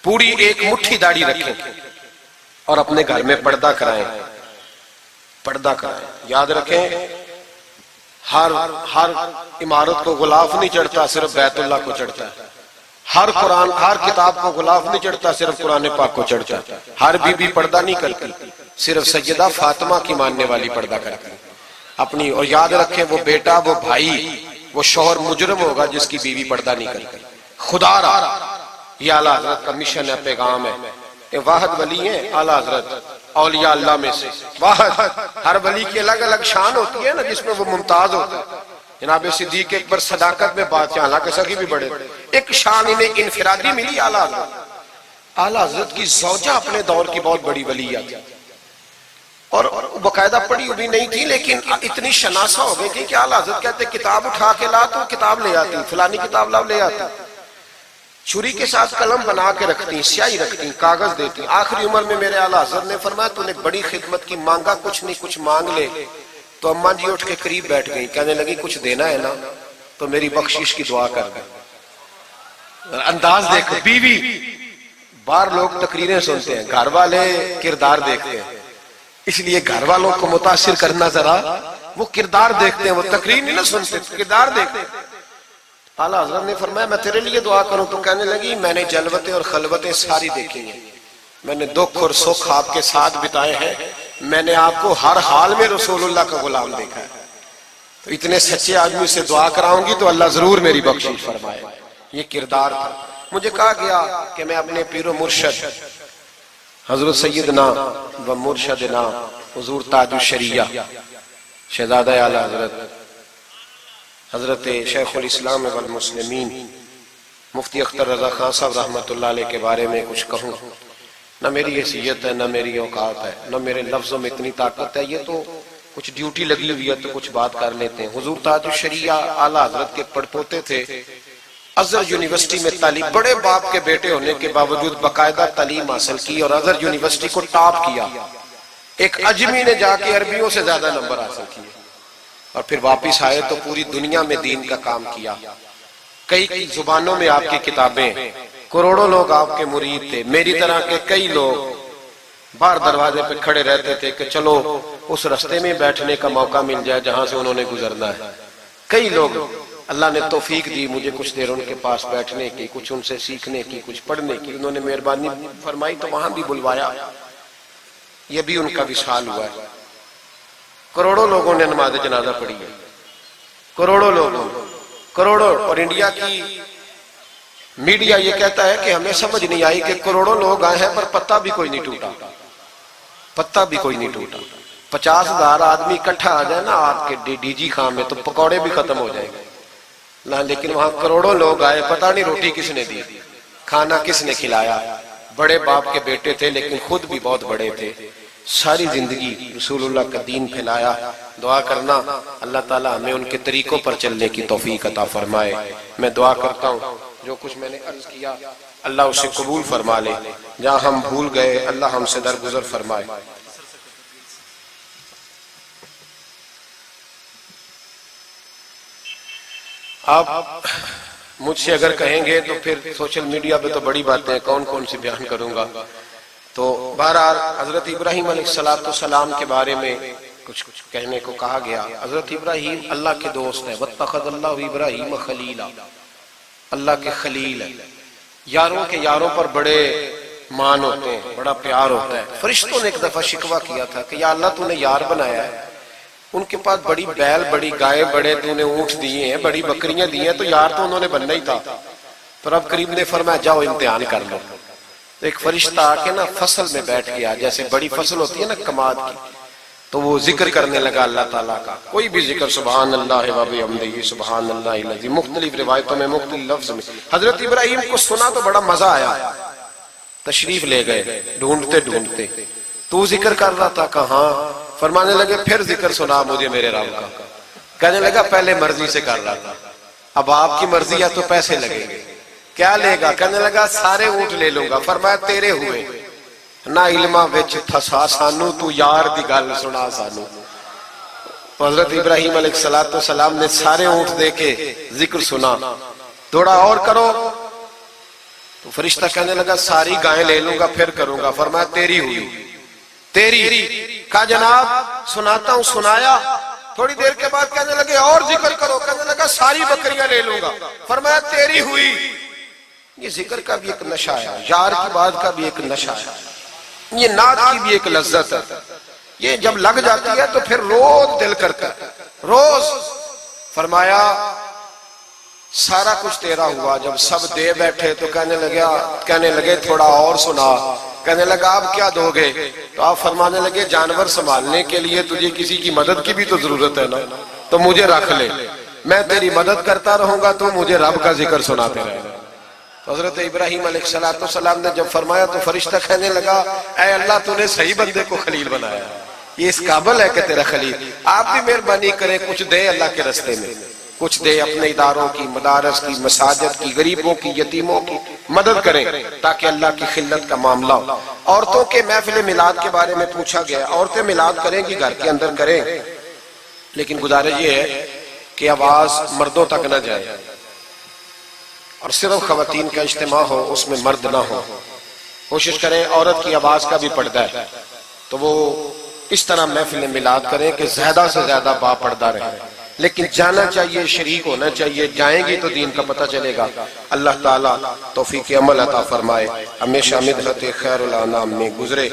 پوری ایک مٹھی داڑھی رکھے، اور اپنے گھر میں پردہ کرائیں، پردہ کرائیں۔ یاد رکھیں ہر عمارت کو غلاف نہیں چڑھتا، صرف بیت اللہ کو چڑھتا ہے۔ ہر قرآن، ہر کتاب کو غلاف نہیں چڑھتا، صرف قرآن پاک کو چڑھتا ہے۔ ہر بی بی پردہ نہیں کرتی، صرف سیدہ فاطمہ کی ماننے والی پردہ کرتی اپنی۔ اور یاد رکھیں وہ بیٹا، وہ بھائی، وہ شوہر مجرم ہوگا جس کی بیوی پردہ نہیں کرتی۔ خدا را یہ اعلیٰ حضرت کا مشن ہے، پیغام ہے۔ یہ واحد ولی ہیں اعلیٰ حضرت اولیاء اللہ میں سے، واحد۔ ہر ولی کی الگ الگ شان ہوتی ہے نا، جس میں وہ ممتاز ہوتا ہے۔ جناب صدیق اکبر صداقت میں بات، حالانکہ سخی بھی بڑے، ایک شان انہیں انفرادی ملی اعلیٰ حضرت۔ اعلیٰ حضرت کی زوجہ اپنے دور کی بہت بڑی ولیہ تھی، اور باقاعدہ پڑھی ہوئی نہیں تھی، لیکن اتنی شناسہ ہو گئی تھی کہ اعلیٰ حضرت کہتے کتاب اٹھا کے لا تو کتاب لے آتی، فلانی کتاب لاؤ لے آتی، چھری کے ساتھ قلم بنا کے رکھتی، سیاہی رکھتی، کاغذ دیتی۔ آخری عمر میں میرے اعلیٰ حضرت نے فرمایا تو نے بڑی خدمت کی، مانگا کچھ نہیں، کچھ مانگ لے۔ تو اماں جی اٹھ کے قریب بیٹھ گئی، کہنے لگی کچھ دینا ہے نا تو میری بخشش کی دعا کر دیں۔ انداز دیکھو، بیوی، باہر لوگ تقریریں سنتے ہیں، گھر والے کردار دیکھتے ہیں، اس لیے گھر والوں کو متاثر کرنا، ذرا وہ کردار دیکھتے ہیں، وہ تقریر نہیں نہ سنتے، کردار دیکھتے ہیں۔ اعلیٰ حضرت نے فرمایا میں تیرے لیے دعا کروں؟ تو کہنے لگی میں نے جلوتیں اور خلوتیں ساری دیکھی ہیں، میں نے دکھ اور سکھ آپ کے ساتھ بتائے ہیں، میں نے آپ کو ہر حال میں رسول اللہ کا غلام دیکھا ہے، تو اتنے سچے آدمی سے دعا کراؤں گی تو اللہ ضرور میری بخشش فرمائے۔ یہ کردار تھا۔ مجھے کہا گیا کہ میں اپنے پیر و مرشد حضرت سیدنا و مرشدنا حضور تاج الشریعہ شہزادہ اعلیٰ حضرت شیخ الاسلام والمسلمین مفتی اختر رضا خان صاحب رحمۃ اللہ علیہ کے بارے میں کچھ کہوں، نہ میری حیثیت ہے، نہ میری اوقات ہے، نہ میرے لفظوں میں اتنی طاقت ہے، یہ تو کچھ ڈیوٹی لگی ہوئی ہے تو کچھ بات کر لیتے ہیں۔ حضور تاج الشریعہ اعلیٰ حضرت کے پڑپوتے تھے، ازہر یونیورسٹی میں تعلیم، بڑے باپ کے بیٹے ہونے کے باوجود باقاعدہ تعلیم حاصل کی اور ازہر یونیورسٹی کو ٹاپ کیا۔ ایک اجمی نے جا کے عربیوں سے زیادہ نمبر حاصل کیے، اور پھر واپس آئے تو پوری دنیا میں دین کا کام کیا۔ کئی زبانوں میں آپ کی کتابیں، کروڑوں لوگ آپ کے مرید تھے۔ میری طرح کے کئی لوگ باہر دروازے پہ کھڑے رہتے تھے کہ چلو اس رستے میں بیٹھنے کا موقع مل جائے جہاں سے انہوں نے گزرنا ہے۔ کئی لوگ اللہ نے توفیق دی مجھے کچھ دیر ان کے پاس بیٹھنے کی، کچھ ان سے سیکھنے کی، کچھ پڑھنے کی، انہوں نے مہربانی فرمائی تو وہاں بھی بلوایا، یہ بھی ان کا وصال ہوا ہے۔ کروڑوں لوگوں نے نماز جنازہ پڑھی ہے، کروڑوں لوگوں، کروڑوں۔ اور انڈیا کی میڈیا یہ کہتا ہے کہ ہمیں سمجھ نہیں آئی کہ کروڑوں لوگ آئے ہیں پر پتہ بھی کوئی نہیں ٹوٹا، پتہ بھی کوئی نہیں ٹوٹا۔ 50,000 آدمی اکٹھا آ جائے نا آپ کے ڈی جی خان میں تو پکوڑے بھی ختم ہو جائیں گے، لیکن وہاں کروڑوں لوگ آئے، پتہ نہیں روٹی کس نے دی، کھانا کس نے کھلایا۔ بڑے باپ کے بیٹے تھے لیکن خود بھی بہت بڑے تھے، ساری زندگی رسول اللہ کا دین پھیلایا۔ دعا کرنا اللہ تعالیٰ ہمیں ان کے طریقوں پر چلنے کی توفیق عطا فرمائے۔ میں دعا کرتا ہوں جو کچھ میں نے عرض کیا اللہ اسے قبول فرما لے، جہاں ہم بھول گئے اللہ ہم سے درگزر فرمائے۔ آپ مجھ سے اگر کہیں گے تو پھر سوشل میڈیا پہ تو بڑی باتیں کون کون سی بیان کروں گا، تو بہرحال حضرت ابراہیم علیہ السلام کے بارے میں کچھ کہنے کو کہا گیا۔ حضرت ابراہیم اللہ کے دوست ہیں، واتخذ اللہ ابراہیم خلیلا، اللہ کے خلیل ہے۔ یاروں کے یاروں پر بڑے مان ہوتے ہیں، بڑا پیار ہوتا ہے۔ فرشتوں نے ایک دفعہ شکوہ کیا تھا کہ یا اللہ تو نے یار بنایا ہے ان کے پاس بڑی بیل، بڑی گائے، بڑے تو انہیں اونٹ دیے ہیں، بڑی بکریاں دی ہیں، تو یار تو انہوں نے بننا ہی تھا. پر اب قریب نے فرمایا جاؤ امتحان کر لو. تو ایک فرشتہ آ کے نا فصل میں بیٹھ گیا، جیسے بڑی فصل ہوتی ہے نا کماد کی، تو وہ ذکر کرنے لگا اللہ تعالیٰ کا. کوئی بھی ذکر، سبحان اللہ و بحمدہ، سبحان اللہ العظیم، مختلف روایتوں میں مختلف لفظ میں. حضرت ابراہیم کو سنا تو بڑا مزہ آیا، تشریف لے گئے ڈھونڈتے ڈھونڈتے. تو ذکر کر رہا تھا، کہاں؟ فرمانے لگے پھر ذکر سنا مجھے میرے رب کا. کہنے لگا پہلے مرضی سے کر رہا تھا، اب آپ کی مرضی ہے تو پیسے لگیں گے. کیا لے گا؟ کہنے لگا سارے اونٹ لے لوں گا. فرمایا تیرے ہوئے نہ علمہ وچ تھسا سانو، تو یار دی گل سنا سانو. حضرت ابراہیم علیہ السلام نے سارے اونٹ دے کے ذکر سنا. تھوڑا اور کرو. تو فرشتہ کہنے لگا ساری گائیں لے لوں گا پھر کروں گا. فرمایا تیری ہوئی، تیری. کہا جناب سناتا ہوں. سنایا. تھوڑی دیر کے بعد کہنے لگے اور ذکر کرو. کہنے لگا ساری بکریاں لے لوں گا. فرمایا تیری ہوئی. یہ ذکر کا بھی ایک نشہ ہے، یار کی بات کا بھی ایک نشہ ہے، یہ نعت کی بھی ایک لذت ہے. یہ جب لگ جاتی ہے تو پھر روز دل کرتا ہے، روز. فرمایا سارا کچھ تیرا ہوا. جب سب دے بیٹھے تو کہنے لگے تھوڑا اور سنا. کہنے لگا آپ کیا دو گے؟ تو آپ فرمانے لگے جانور سنبھالنے کے لیے تجھے کسی کی مدد کی بھی تو ضرورت ہے نا، تو مجھے رکھ لے، میں تیری مدد کرتا رہوں گا تو مجھے رب کا ذکر سناتے رہے. حضرت ابراہیم علیہ السلام نے جب فرمایا تو فرشتہ کہنے لگا اے اللہ تو نے صحیح بندے کو خلیل بنایا، یہ اس قابل ہے کہ تیرا خلیل. آپ بھی مہربانی کریں کچھ دے اللہ کے رستے میں، کچھ دے اپنے اداروں کی، مدارس کی، مساجد کی، غریبوں کی، یتیموں کی مدد کریں تاکہ اللہ کی خلت کا معاملہ ہو. عورتوں کے محفل میلاد کے بارے میں پوچھا گیا. عورتیں میلاد کریں گی گھر کے اندر کریں، لیکن گزارش یہ ہے کہ آواز مردوں تک نہ جائے اور صرف خواتین کا اجتماع ہو، اس میں مرد نہ ہو. کوشش کریں عورت کی آواز کا بھی پردہ ہے تو وہ اس طرح محفل میلاد کریں کہ زیادہ سے زیادہ با پردہ رہے. لیکن جانا چاہیے، شریک ہونا چاہیے. جائیں گی تو دین کا پتہ چلے گا. اللہ تعالیٰ توفیق عمل عطا فرمائے. ہمیشہ مدحت خیر الانام میں گزرے.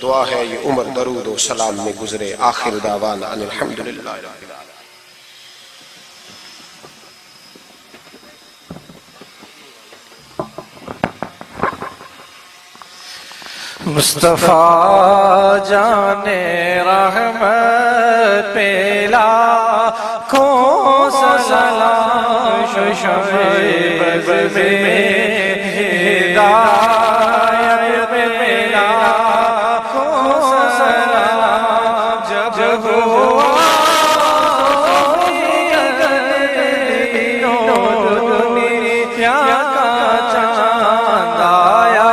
دعا ہے یہ عمر درود و سلام میں گزرے. آخر دعوانا ان الحمدللہ رب العالمین. مصطفیٰ جان رحمت پہ لاکھوں سلام، شعیب میں ہدایت پہ لاکھوں سلام. جب ہوا دنیا کا چاند آیا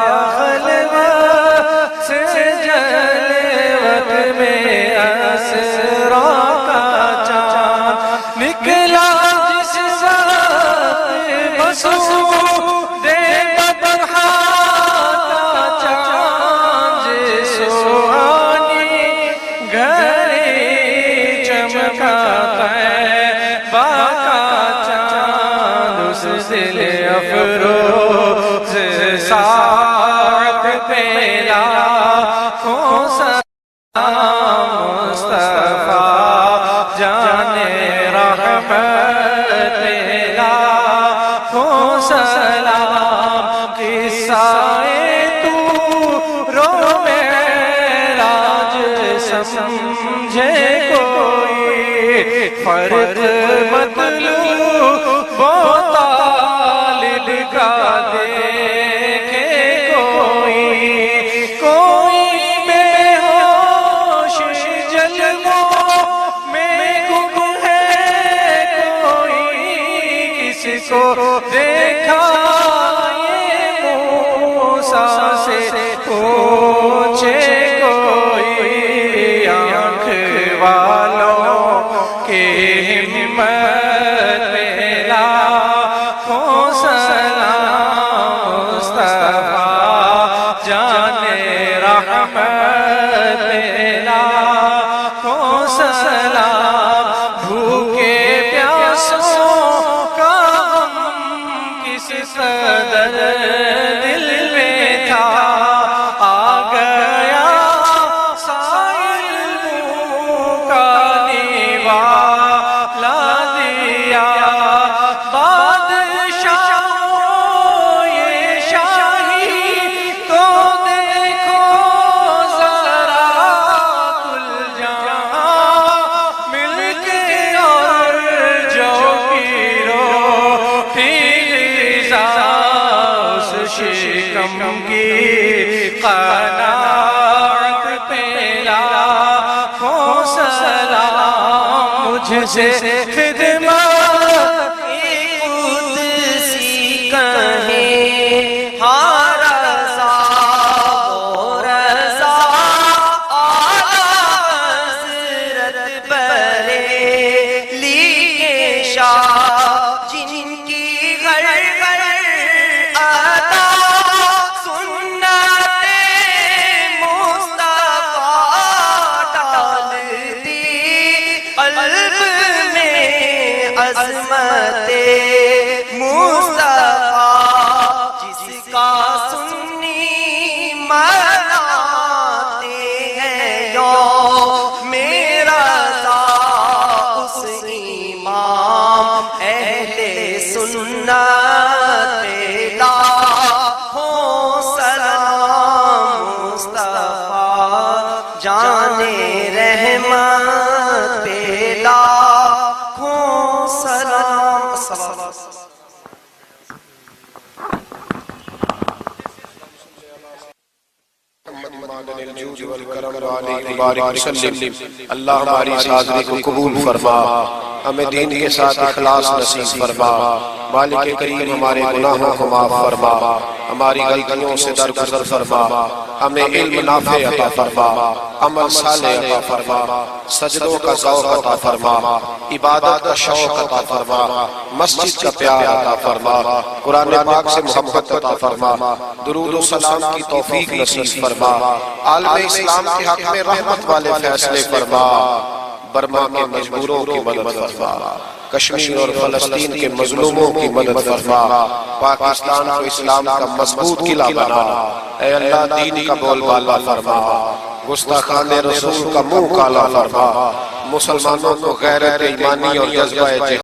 نکلا جس ساتھ مسعود بدرہا کا چاند، سوانی گھڑی چمکا طیبہ کا چاند، اس دل افروز ساعت پہ لاکھوں سلام. مصطفیٰ جان رحمت لاکھوں سلام. قصہ طور و معراج سمجھے کوئی، فرق مطلوب و طالب کا دیکھے کوئی. کوئی بے ہوش جلووں میں گم ہے، کوئی کس کو دیکھا یہ موسیٰ سے پوچھے کوئی. آنکھ والوں کی ہمت پہ لاکھوں سلام. مصطفیٰ جان رحمت پہ لاکھوں سلام. بھوکے پیاسوں کا غم کس قدر دل میں تھا، آ گیا سائل کا کی قناعت پہ لاکھوں سلام، مجھ سے خدمت قدسی کہیں ہاں رضا و رضا اعلیٰ حضرت بریلی کے شاہ، جن کی گھر گھر عطا سنت مصطفیٰ ڈالتی قلب میں عظمت مصطفیٰ، جس کا سنی مناتے ہیں یوم رضا، اس امام اہل سنت لاکھوں سلام، مصطفیٰ جانے رحمت پہ لاکھوں سلام۔ اللہ ہماری اس حاضری کو قبول فرما، ہمیں دین کے ساتھ اخلاص نصیب فرما، مالک کریم ہمارے گناہوں کو معاف فرما، ہماری غلطیوں سے درگزر فرما، ہمیں علم نافع عطا فرما، عمل صالح عطا فرما، سجدوں کا ذوق عطا فرما، عبادت کا شوق عطا فرما، مسجد کا پیار عطا فرما، قرآن پاک سے محبت عطا فرما، درود و سلام کی توفیق نصیب فرما، عالم اسلام کے حق میں رحمت والے فیصلے فرما، برما کے مجبوروں کی مدد فرما، کشمیر اور فلسطین کے مظلوموں کی مدد فرما، پاکستان کو اسلام کا مضبوط قلعہ بنا، اے اللہ دین کا بول بالا فرما، گستاخان رسول کا منہ کالا فرما، مسلمانوں کو غیرت ایمانی اور جذبہ